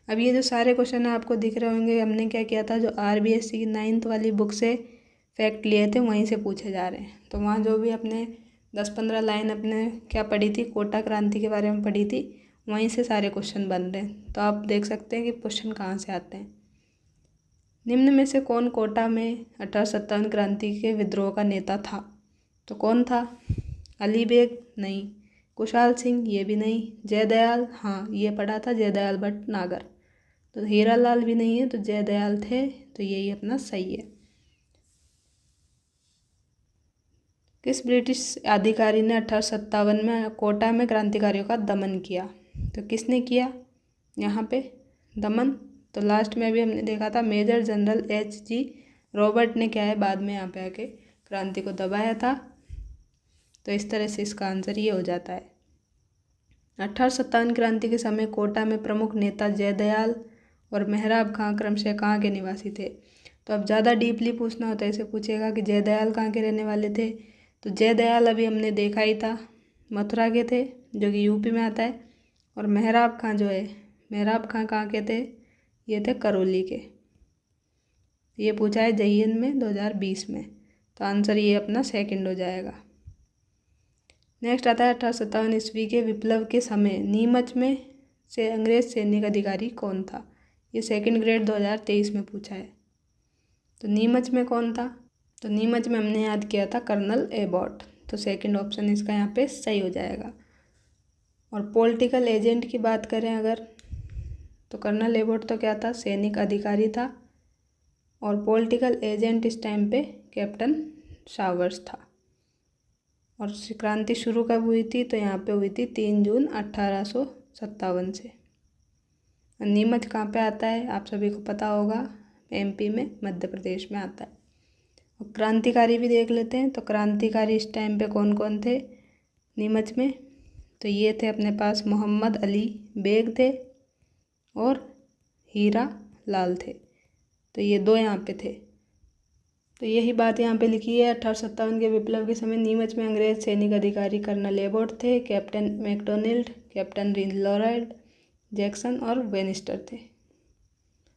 अब ये जो सारे क्वेश्चन आपको दिख रहे होंगे, हमने क्या किया था, जो RBSC की 9th वाली बुक से फैक्ट लिए थे वहीं से पूछे जा रहे हैं। तो वहाँ जो भी अपने 10-15 लाइन अपने क्या पढ़ी थी, कोटा क्रांति के बारे में पढ़ी थी, वहीं से सारे क्वेश्चन बन रहे हैं। तो आप देख सकते हैं कि क्वेश्चन कहाँ से आते हैं। निम्न में से कौन कोटा में 1857 क्रांति के विद्रोह का नेता था, तो कौन था, अली बेग नहीं, कुशाल सिंह ये भी नहीं, जयदयाल हाँ ये पढ़ा था, जयदयाल भटनागर। तो हीरालाल भी नहीं है, तो जयदयाल थे, तो यही अपना सही है। किस ब्रिटिश अधिकारी ने 1857 में कोटा में क्रांतिकारियों का दमन किया, तो किसने किया यहाँ पे दमन, तो लास्ट में अभी हमने देखा था मेजर जनरल H.G. रॉबर्ट ने क्या है बाद में यहाँ पे आके क्रांति को दबाया था। तो इस तरह से इसका आंसर ये हो जाता है। 1857 क्रांति के समय कोटा में प्रमुख नेता जयदयाल और मेहराब खां क्रमशः कहाँ के निवासी थे। तो अब ज़्यादा डीपली पूछना होता है, ऐसे पूछेगा कि जयदयाल कहाँ के रहने वाले थे। तो जयदयाल अभी हमने देखा ही था, मथुरा के थे, जो कि यूपी में आता है। और मेहराब खां जो है, मेहराब खां कहाँ के थे, ये थे करौली के। ये पूछा है JEN में 2020 में, तो आंसर ये अपना सेकंड हो जाएगा। नेक्स्ट आता है 1857 ईस्वी के विप्लव के समय नीमच में से अंग्रेज सैनिक अधिकारी कौन था। ये सेकंड ग्रेड 2023 में पूछा है। तो नीमच में कौन था, तो नीमच में हमने याद किया था कर्नल एबॉट। तो सेकंड ऑप्शन इसका यहाँ पे सही हो जाएगा। और पॉलिटिकल एजेंट की बात करें अगर, तो कर्नल एबॉट तो क्या था, सैनिक अधिकारी था। और पॉलिटिकल एजेंट इस टाइम पे कैप्टन शावर्स था। और क्रांति शुरू कब हुई थी, तो यहाँ पे हुई थी 3 जून 1857 से। नीमच कहाँ पे आता है आप सभी को पता होगा, MP में, मध्य प्रदेश में आता है। और क्रांतिकारी भी देख लेते हैं। तो क्रांतिकारी इस टाइम पे कौन कौन थे नीमच में, तो ये थे अपने पास मोहम्मद अली बेग थे और हीरा लाल थे। तो ये 2 यहाँ पे थे। तो यही बात यहाँ पे लिखी है। 1857 के विप्लव के समय नीमच में अंग्रेज सैनिक अधिकारी कर्नल एबॉट थे, captain McDonald, captain Lloyd Jackson और वेनिस्टर थे।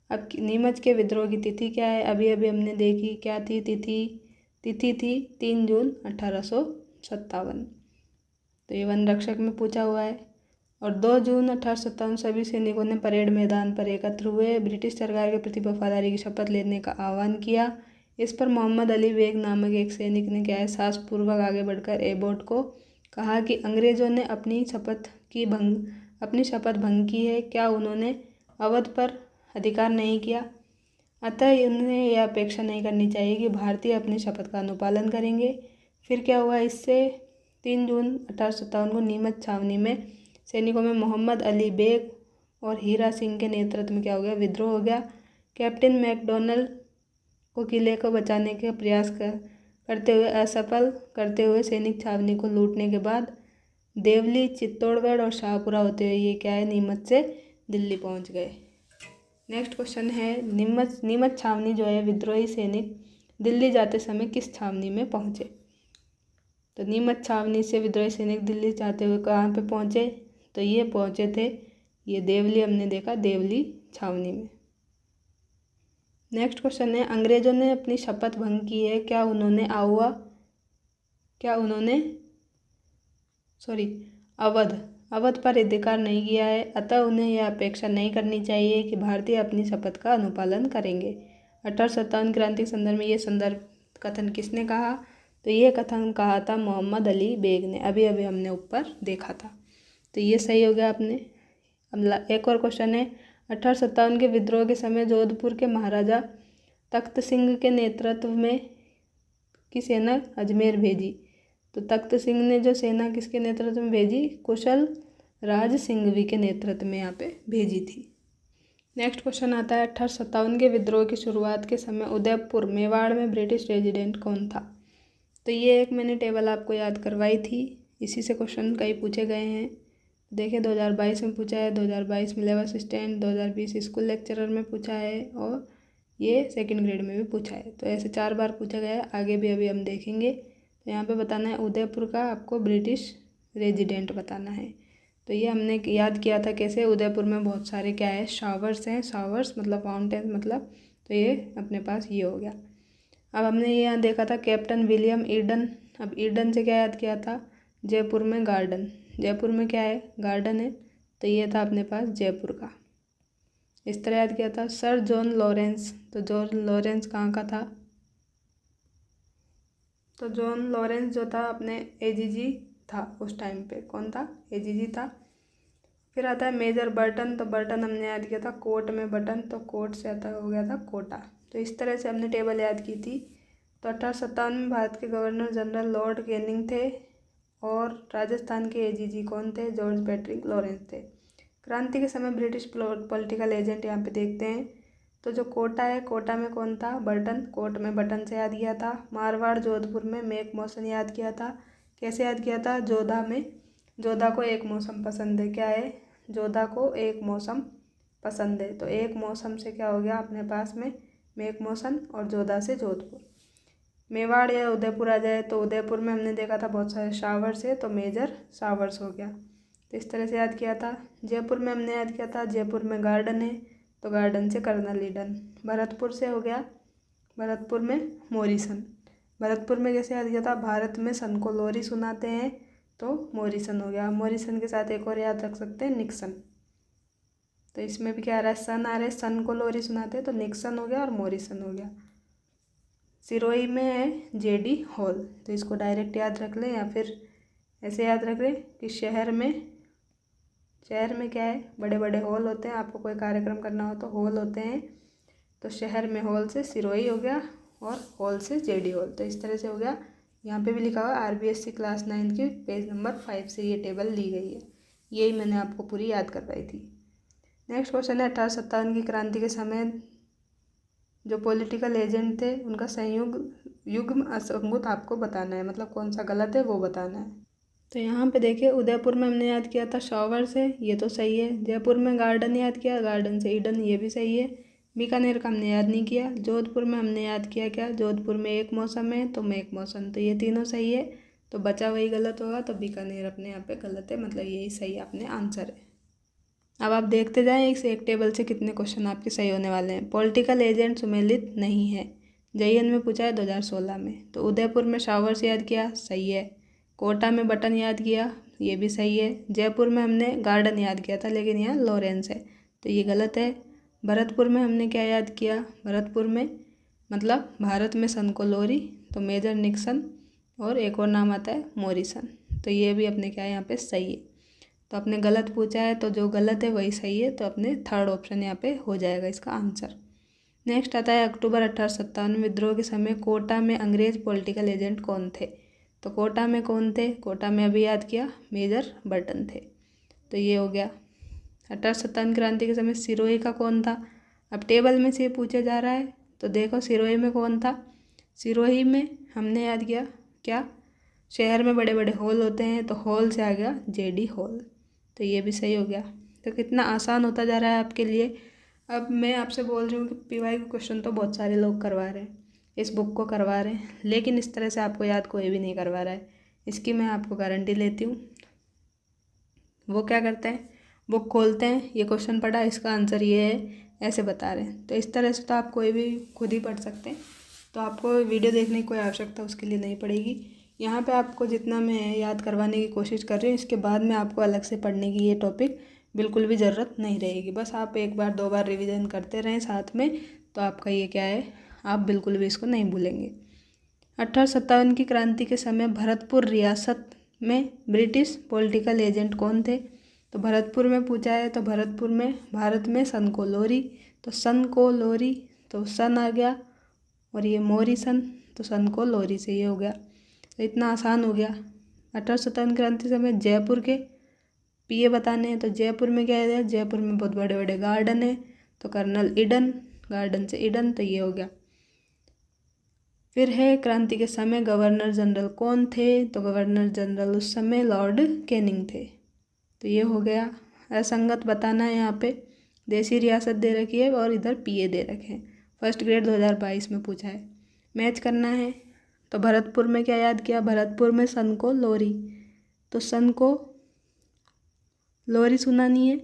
अब नीमच के विद्रोह की तिथि क्या है, अभी अभी हमने देखी, क्या थी तिथि थी 3 जून 1857। तो ये वन रक्षक में पूछा हुआ है। और 2 जून 1857 सभी सैनिकों ने परेड मैदान पर एकत्र हुए ब्रिटिश सरकार के प्रति वफादारी की शपथ लेने का आह्वान किया। इस पर मोहम्मद अली बेग नामक एक सैनिक ने क्या है साहसपूर्वक आगे बढ़कर एबॉट को कहा कि अंग्रेजों ने अपनी शपथ भंग की है, क्या उन्होंने अवध पर अधिकार नहीं किया, अतः उन्हें यह अपेक्षा नहीं करनी चाहिए कि भारतीय अपनी शपथ का अनुपालन करेंगे। फिर क्या हुआ, इससे 3 जून 1857 को नीमच छावनी में सैनिकों में मोहम्मद अली बेग और हीरा सिंह के नेतृत्व में क्या हो गया, विद्रोह हो गया। कैप्टन मैकडोनाल्ड को किले को बचाने के प्रयास करते हुए असफल करते हुए सैनिक छावनी को लूटने के बाद देवली, चित्तौड़गढ़ और शाहपुरा होते हुए ये क्या है नीमच से दिल्ली पहुंच गए। नेक्स्ट क्वेश्चन है नीमच छावनी जो है विद्रोही सैनिक दिल्ली जाते समय किस छावनी में पहुंचे। तो नीमच छावनी से विद्रोही सैनिक दिल्ली जाते हुए कहाँ पे पहुंचे, तो ये पहुंचे थे ये देवली, हमने देखा देवली छावनी में। नेक्स्ट क्वेश्चन है अंग्रेजों ने अपनी शपथ भंग की है, क्या उन्होंने अवध पर अधिकार नहीं किया है, अतः उन्हें यह अपेक्षा नहीं करनी चाहिए कि भारतीय अपनी शपथ का अनुपालन करेंगे। 1857 क्रांति के संदर्भ में ये संदर्भ कथन किसने कहा, तो ये कथन कहा था मोहम्मद अली बेग ने, अभी अभी हमने ऊपर देखा था। तो ये सही हो गया अपने। अब एक और क्वेश्चन है 1857 के विद्रोह के समय जोधपुर के महाराजा तख्त सिंह के नेतृत्व में की सेना अजमेर भेजी। तो तख्त सिंह ने जो सेना किसके नेतृत्व में भेजी? कुशल राज सिंघवी के नेतृत्व में यहाँ पे भेजी थी। नेक्स्ट क्वेश्चन आता है 1857 के विद्रोह की शुरुआत के समय उदयपुर मेवाड़ में ब्रिटिश रेजिडेंट कौन था? तो ये एक मैंने टेबल आपको याद करवाई थी, इसी से क्वेश्चन कई पूछे गए हैं। देखिए 2022 में पूछा है, 2022 में लेवल असिस्टेंट, 2020 स्कूल लेक्चरर में पूछा है और ये सेकंड ग्रेड में भी पूछा है। तो ऐसे 4 बार पूछा गया है, आगे भी अभी हम देखेंगे। तो यहाँ पे बताना है उदयपुर का आपको ब्रिटिश रेजिडेंट बताना है। तो ये हमने याद किया था कैसे, उदयपुर में बहुत सारे क्या है, शावर्स हैं। शावर्स मतलब फाउंटेन मतलब, तो ये अपने पास ये हो गया। अब हमने ये यहाँ देखा था कैप्टन विलियम ईडन। अब ईडन से क्या याद किया था? जयपुर में गार्डन, जयपुर में क्या है? गार्डन है। तो ये था अपने पास जयपुर का। इस तरह याद किया था सर जॉन लॉरेंस। तो जॉन लॉरेंस कहाँ का था? तो जॉन लॉरेंस जो था अपने एजीजी था उस टाइम पे। कौन था? एजीजी था। फिर आता है मेजर बर्टन। तो बर्टन हमने याद किया था कोट में बटन, तो कोट से आता हो गया था कोटा। तो इस तरह से हमने टेबल याद की थी। तो 1857 में भारत के गवर्नर जनरल लॉर्ड कैनिंग थे और राजस्थान के एजीजी कौन थे? जॉर्ज पैट्रिक लॉरेंस थे। क्रांति के समय ब्रिटिश पॉलिटिकल एजेंट यहाँ पे देखते हैं। तो जो कोटा है, कोटा में कौन था? बर्टन। कोट में बटन से याद किया था। मारवाड़ जोधपुर में मेक मौसम याद किया था। कैसे याद किया था? जोधा में, जोधा को एक मौसम पसंद है। क्या है? जोधा को एक मौसम पसंद है। तो एक मौसम से क्या हो गया अपने पास में? मेक मौसम। और जोधा से जोधपुर। मेवाड़ या उदयपुर आ जाए तो उदयपुर में हमने देखा था बहुत सारे शावर्स है, तो मेजर शावर्स हो गया। तो इस तरह से याद किया था। जयपुर में हमने याद किया था जयपुर में गार्डन है, तो गार्डन से कर्नल ईडन। भरतपुर से हो गया, भरतपुर में मॉरिसन। भरतपुर में कैसे याद किया था? भारत में सन को लोरी सुनाते हैं, तो मॉरिसन हो गया। मॉरिसन के साथ एक और याद रख सकते हैं निक्सन। तो इसमें भी क्या आ रहा है? सन आ रहे, सन को लोरी सुनाते हैं, तो निक्सन हो गया और मॉरिसन हो गया। सिरोही में है जेडी हॉल, तो इसको डायरेक्ट याद रख लें या फिर ऐसे याद रख लें कि शहर में क्या है? बड़े बड़े हॉल होते हैं। आपको कोई कार्यक्रम करना हो तो हॉल होते हैं। तो शहर में हॉल से सिरोही हो गया और हॉल से जेडी हॉल। तो इस तरह से हो गया। यहाँ पे भी लिखा हुआ RBSC क्लास 9 की पेज नंबर 5 से ये टेबल ली गई है। यही मैंने आपको पूरी याद करवाई थी। नेक्स्ट क्वेश्चन है 1857 की क्रांति के समय जो पॉलिटिकल एजेंट थे उनका युग्म असंगत आपको बताना है, मतलब कौन सा गलत है वो बताना है। तो यहाँ पे देखिए उदयपुर में हमने याद किया था शॉवर से, ये तो सही है। जयपुर में गार्डन याद किया, गार्डन से ईडन, ये भी सही है। बीकानेर का हमने याद नहीं किया। जोधपुर में हमने याद किया क्या? जोधपुर में एक मौसम है, तो मेक मौसम, तो ये तीनों सही है। तो बचा वही गलत होगा, तो बीकानेर अपने यहाँ पे गलत है, मतलब यही सही अपने आंसर है। अब आप देखते जाएं एक से एक टेबल से कितने क्वेश्चन आपके सही होने वाले हैं। पॉलिटिकल एजेंट सुमेलित नहीं है, JN में पूछा है 2016 में। तो उदयपुर में शावर्स याद किया, सही है। कोटा में बटन याद किया, ये भी सही है। जयपुर में हमने गार्डन याद किया था, लेकिन यहाँ लॉरेंस है, तो ये गलत है। भरतपुर में हमने क्या याद किया? भरतपुर में मतलब भारत में सन को लोरी, तो मेजर निक्सन, और एक और नाम आता है मॉरिसन। तो ये भी अपने क्या है यहाँ पे सही है। तो आपने गलत पूछा है, तो जो गलत है वही सही है, तो अपने थर्ड ऑप्शन यहाँ पे हो जाएगा इसका आंसर। नेक्स्ट आता है अक्टूबर 1857 विद्रोह के समय कोटा में अंग्रेज पॉलिटिकल एजेंट कौन थे? तो कोटा में कौन थे? कोटा में अभी याद किया, मेजर बर्टन थे। तो ये हो गया। 1857 क्रांति के समय सिरोही का कौन था? अब टेबल में से पूछा जा रहा है, तो देखो सिरोही में कौन था? सिरोही में हमने याद किया क्या? शहर में बड़े बड़े हॉल होते हैं, तो हॉल से आ गया JD हॉल, तो ये भी सही हो गया। तो कितना आसान होता जा रहा है आपके लिए। अब मैं आपसे बोल रही हूँ कि PY के क्वेश्चन तो बहुत सारे लोग करवा रहे हैं, इस बुक को करवा रहे हैं, लेकिन इस तरह से आपको याद कोई भी नहीं करवा रहा है। इसकी मैं आपको गारंटी लेती हूँ। वो क्या करते हैं, बुक खोलते हैं, ये क्वेश्चन पढ़ा, इसका आंसर ये है, ऐसे बता रहे हैं। तो इस तरह से तो आप कोई भी खुद ही पढ़ सकते हैं, तो आपको वीडियो देखने की कोई आवश्यकता उसके लिए नहीं पड़ेगी। यहाँ पे आपको जितना मैं याद करवाने की कोशिश कर रही हूँ, इसके बाद में आपको अलग से पढ़ने की ये टॉपिक बिल्कुल भी ज़रूरत नहीं रहेगी। बस आप एक बार 2 बार रिवीजन करते रहें साथ में, तो आपका ये क्या है, आप बिल्कुल भी इसको नहीं भूलेंगे। 1857 की क्रांति के समय भरतपुर रियासत में ब्रिटिश पॉलिटिकल एजेंट कौन थे? तो भरतपुर में पूछा है, तो भरतपुर में भारत में सन को लोरी, तो सन को लोरी, तो सन आ गया, और ये मोरी सन, तो सन को लोरी से ये हो गया। तो इतना आसान हो गया। 18 स्वतंत्र क्रांति समय जयपुर के पीए बताने हैं, तो जयपुर में क्या है, जयपुर में बहुत बड़े बड़े गार्डन है, तो कर्नल ईडन, गार्डन से ईडन, तो ये हो गया। फिर है क्रांति के समय गवर्नर जनरल कौन थे, तो गवर्नर जनरल उस समय लॉर्ड कैनिंग थे, तो ये हो गया। असंगत बताना है, यहाँ पे देशी रियासत दे रखी है और इधर पीए दे रखे हैं। फर्स्ट ग्रेड 2022 में पूछा है। मैच करना है, तो भरतपुर में क्या याद किया, भरतपुर में सन को लोरी, तो सन को लोरी सुनानी है,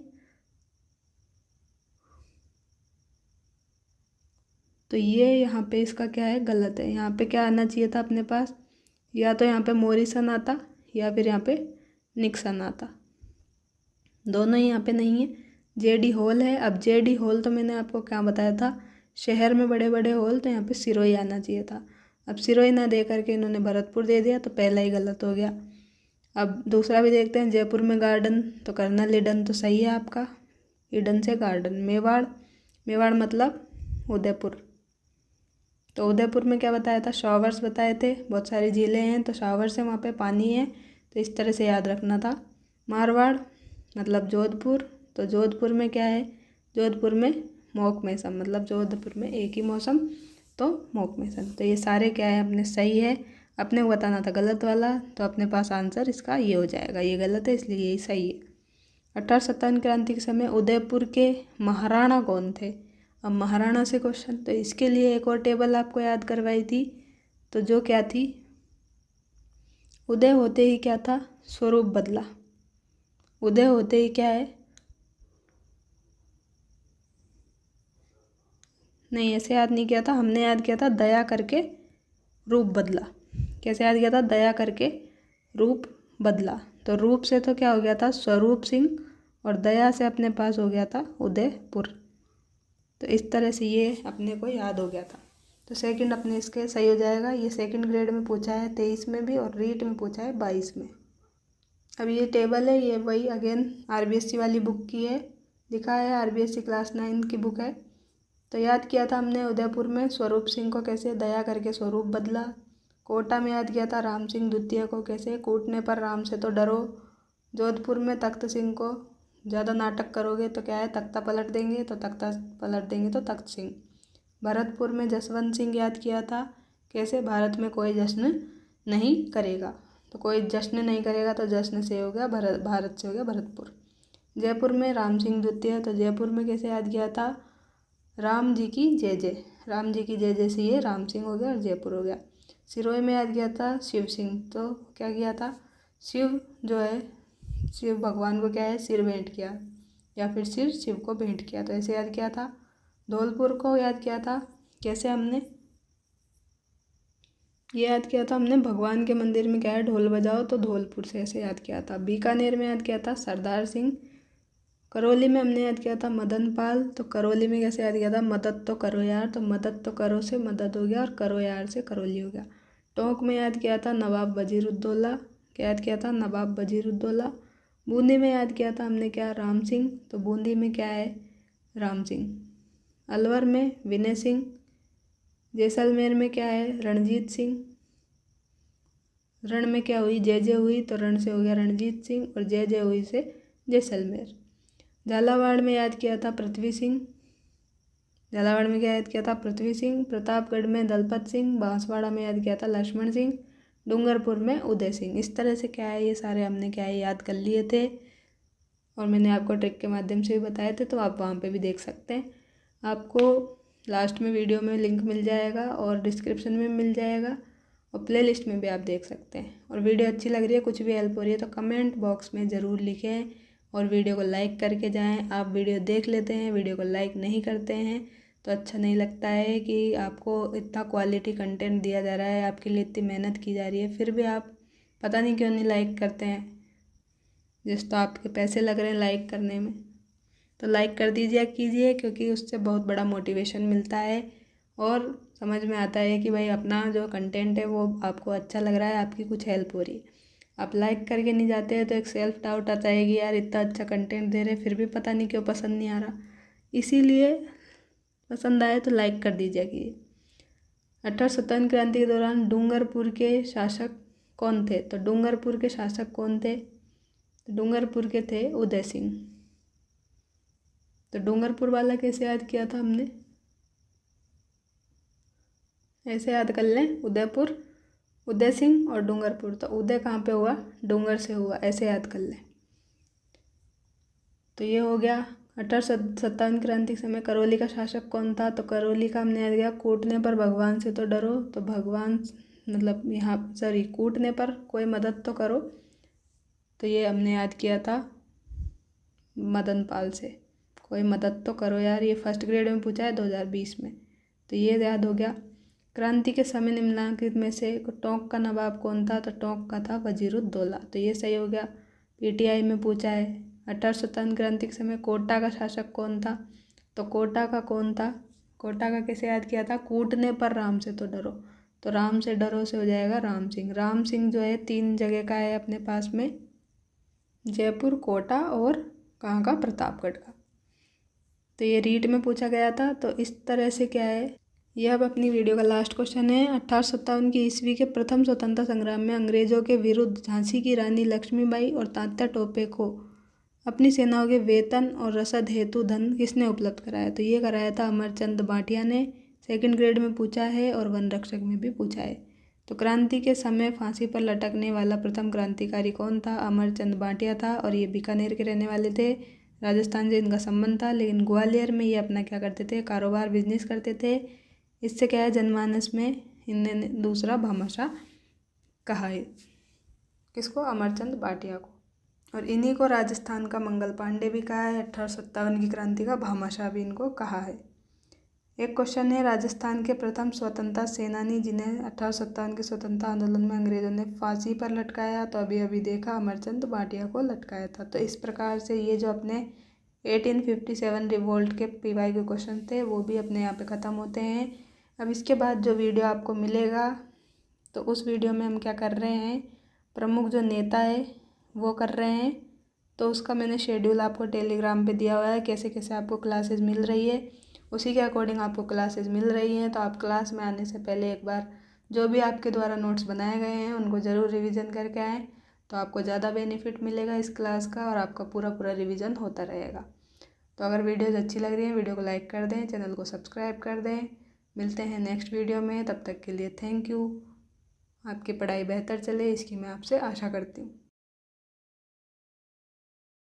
तो ये यहाँ पे इसका क्या है, गलत है। यहाँ पे क्या आना चाहिए था अपने पास, या तो यहाँ पे मोरिसन आता या फिर यहाँ पे निक्सन आता, दोनों ही यहाँ पे नहीं है। जेडी हॉल है। अब जेडी हॉल तो मैंने आपको क्या बताया था, शहर में बड़े बड़े हॉल, तो यहाँ पे सिरोही आना चाहिए था। अब सिरोही ना दे करके इन्होंने भरतपुर दे दिया, तो पहला ही गलत हो गया। अब दूसरा भी देखते हैं, जयपुर में गार्डन, तो कर्नल ईडन तो सही है आपका, ईडन से गार्डन। मेवाड़, मेवाड़ मतलब उदयपुर, तो उदयपुर में क्या बताया था, शॉवर्स बताए थे, बहुत सारी झीलें हैं, तो शॉवर्स है, वहाँ पे पानी है, तो इस तरह से याद रखना था। मारवाड़ मतलब जोधपुर, तो जोधपुर में क्या है, जोधपुर में मौक मौसम, मतलब जोधपुर में एक ही मौसम, तो मौक मौसम। तो ये सारे क्या है अपने सही है। अपने को बताना था गलत वाला, तो अपने पास आंसर इसका ये हो जाएगा, ये गलत है इसलिए यही सही है। 1857 क्रांति के समय उदयपुर के महाराणा कौन थे। अब महाराणा से क्वेश्चन, तो इसके लिए एक और टेबल आपको याद करवाई थी, तो जो क्या थी, उदय होते ही क्या था, स्वरूप बदला। उदय होते ही क्या है, नहीं ऐसे याद नहीं किया था, हमने याद किया था दया करके रूप बदला। कैसे याद किया था, दया करके रूप बदला, तो रूप से तो क्या हो गया था, स्वरूप सिंह, और दया से अपने पास हो गया था उदयपुर। तो इस तरह से ये अपने को याद हो गया था। तो सेकंड अपने इसके सही हो जाएगा। ये सेकंड ग्रेड में पूछा है 23 में भी, और रीट में पूछा है 22 में। अब ये टेबल है, ये वही अगेन आरबीएससी वाली बुक की है, लिखा है आरबीएससी क्लास 9 की बुक है। तो याद किया था हमने उदयपुर में स्वरूप सिंह को कैसे दया करके स्वरूप बदला। कोटा में याद किया था राम सिंह द्वितीय को कैसे कूटने पर राम से तो डरो। जोधपुर में तख्त सिंह को ज़्यादा नाटक करोगे तो क्या है, तख्ता पलट देंगे, तो तख्ता पलट देंगे तो तख्त सिंह। भरतपुर में जसवंत सिंह याद किया था कैसे, भारत में कोई जश्न नहीं करेगा, तो कोई जश्न नहीं करेगा, तो जश्न से हो गया भारत से हो गया भरतपुर। जयपुर में राम सिंह द्वितीय, तो जयपुर में कैसे याद किया था, राम जी की जय जय, राम जी की जय जय से ये राम सिंह हो गया और जयपुर हो गया। सिरोही में याद किया था शिव सिंह, तो क्या किया था, शिव जो है, शिव भगवान को क्या है, सिर भेंट किया, या फिर सिर शिव को भेंट किया, तो ऐसे याद किया था। धौलपुर को याद किया था कैसे, हमने ये याद किया था हमने भगवान के मंदिर में क्या है, ढोल बजाओ, तो धौलपुर से ऐसे याद किया था। बीकानेर में याद किया था सरदार सिंह। करौली में हमने याद किया था मदन पाल, तो करौली में कैसे याद किया था, मदद तो करो यार, तो मदद तो करो से मदद हो गया, और करो यार से करौली हो गया। टोंक में याद किया था नवाब वजीरुद्दौला, क्या याद किया था, नवाब वजीरुद्दौला। बूंदी में याद किया था हमने क्या, राम सिंह, तो बूंदी में क्या है, राम सिंह। अलवर में विनय सिंह। जैसलमेर में क्या है, रणजीत सिंह। रण में क्या हुई, जय जय हुई, तो रण से हो गया रणजीत सिंह, और जय जय हुई से जैसलमेर। झालावाड़ में याद किया था पृथ्वी सिंह, झालावाड़ में क्या याद किया था, पृथ्वी सिंह। प्रतापगढ़ में दलपत सिंह। बांसवाड़ा में याद किया था लक्ष्मण सिंह। डूंगरपुर में उदय सिंह। इस तरह से क्या है, ये सारे हमने क्या है याद कर लिए थे, और मैंने आपको ट्रिक के माध्यम से भी बताए थे, तो आप वहाँ पे भी देख सकते हैं। आपको लास्ट में वीडियो में लिंक मिल जाएगा, और डिस्क्रिप्शन में मिल जाएगा, और प्ले लिस्ट में भी आप देख सकते हैं। और वीडियो अच्छी लग रही है, कुछ भी हेल्प हो रही है, तो कमेंट बॉक्स में ज़रूर लिखें, और वीडियो को लाइक करके जाएं। आप वीडियो देख लेते हैं, वीडियो को लाइक नहीं करते हैं, तो अच्छा नहीं लगता है कि आपको इतना क्वालिटी कंटेंट दिया जा रहा है, आपके लिए इतनी मेहनत की जा रही है, फिर भी आप पता नहीं क्यों नहीं लाइक करते हैं। जिस तो आपके पैसे लग रहे हैं लाइक करने में, तो लाइक कर दीजिए कीजिए, क्योंकि उससे बहुत बड़ा मोटिवेशन मिलता है, और समझ में आता है कि भाई अपना जो कंटेंट है वो आपको अच्छा लग रहा है, आपकी कुछ हेल्प हो रही है। आप लाइक करके नहीं जाते हैं तो एक सेल्फ डाउट आता है कि यार इतना अच्छा कंटेंट दे रहे फिर भी पता नहीं क्यों पसंद नहीं आ रहा। इसीलिए पसंद आए तो लाइक कर दीजिए। 1857 क्रांति के दौरान डूंगरपुर के शासक कौन थे? तो डूंगरपुर के शासक कौन थे? तो डूंगरपुर के थे उदय सिंह। तो डूंगरपुर वाला कैसे याद किया था हमने? ऐसे याद कर लें, उदयपुर, उदय सिंह और डूंगरपुर। तो उदय कहाँ पे हुआ? डूंगर से हुआ, ऐसे याद कर लें। तो ये हो गया। 1857 क्रांति के समय करौली का शासक कौन था? तो करौली का हमने याद किया, कूटने पर भगवान से तो डरो। तो भगवान मतलब यहाँ सॉरी कूटने पर कोई मदद तो करो। तो ये हमने याद किया था मदन पाल से, कोई मदद तो करो यार। ये फर्स्ट ग्रेड में पूछा है 2020 में। तो ये याद हो गया। क्रांति के समय निम्नलिखित में से टोंक का नवाब कौन था? तो टोंक का था वजीरुद्दौला। तो ये सही हो गया। पीटीआई में पूछा है 1857 क्रांति के समय कोटा का शासक कौन था? तो कोटा का कौन था? कोटा का कैसे याद किया था? कूटने पर राम से तो डरो। तो राम से डरो से हो जाएगा राम सिंह। राम सिंह जो है 3 जगह का है अपने पास में, जयपुर, कोटा और कहाँ का? प्रतापगढ़ का। तो ये रीट में पूछा गया था। तो इस तरह से क्या है, यह अब अपनी वीडियो का लास्ट क्वेश्चन है। 1857 की ईस्वी के प्रथम स्वतंत्रता संग्राम में अंग्रेजों के विरुद्ध झांसी की रानी लक्ष्मीबाई और तात्या टोपे को अपनी सेनाओं के वेतन और रसद हेतु धन किसने उपलब्ध कराया? तो ये कराया था अमरचंद भाटिया ने। सेकंड ग्रेड में पूछा है और वन रक्षक में भी पूछा है। तो क्रांति के समय फांसी पर लटकने वाला प्रथम क्रांतिकारी कौन था? अमरचंद भाटिया था और ये बीकानेर के रहने वाले थे। राजस्थान से इनका संबंध था, लेकिन ग्वालियर में ये अपना क्या करते थे? कारोबार, बिजनेस करते थे। इससे क्या है, जनमानस में इनने दूसरा भामाशाह कहा है। किसको? अमरचंद भाटिया को। और इन्हीं को राजस्थान का मंगल पांडे भी कहा है। 1857 की क्रांति का भामाशाह भी इनको कहा है। एक क्वेश्चन है, राजस्थान के प्रथम स्वतंत्रता सेनानी जिन्हें 1857 के स्वतंत्रता आंदोलन में अंग्रेजों ने फांसी पर लटकाया, तो अभी अभी देखा अमरचंद भाटिया को लटकाया था। तो इस प्रकार से ये जो अपने 1857 रिवोल्ट के पीवाई के क्वेश्चन थे वो भी अपने यहाँ पे ख़त्म होते हैं। अब इसके बाद जो वीडियो आपको मिलेगा तो उस वीडियो में हम क्या कर रहे हैं, प्रमुख जो नेता है वो कर रहे हैं। तो उसका मैंने शेड्यूल आपको टेलीग्राम पे दिया हुआ है, कैसे कैसे आपको क्लासेस मिल रही है, उसी के अकॉर्डिंग आपको क्लासेस मिल रही हैं। तो आप क्लास में आने से पहले एक बार जो भी आपके द्वारा नोट्स बनाए गए हैं उनको ज़रूर रिवीजन करके आएँ, तो आपको ज़्यादा बेनिफिट मिलेगा इस क्लास का और आपका पूरा पूरा रिवीजन होता रहेगा। तो अगर वीडियोज़ अच्छी लग रही है वीडियो को लाइक कर दें, चैनल को सब्सक्राइब कर दें। मिलते हैं नेक्स्ट वीडियो में, तब तक के लिए थैंक यू। आपकी पढ़ाई बेहतर चले इसकी मैं आपसे आशा करती हूँ।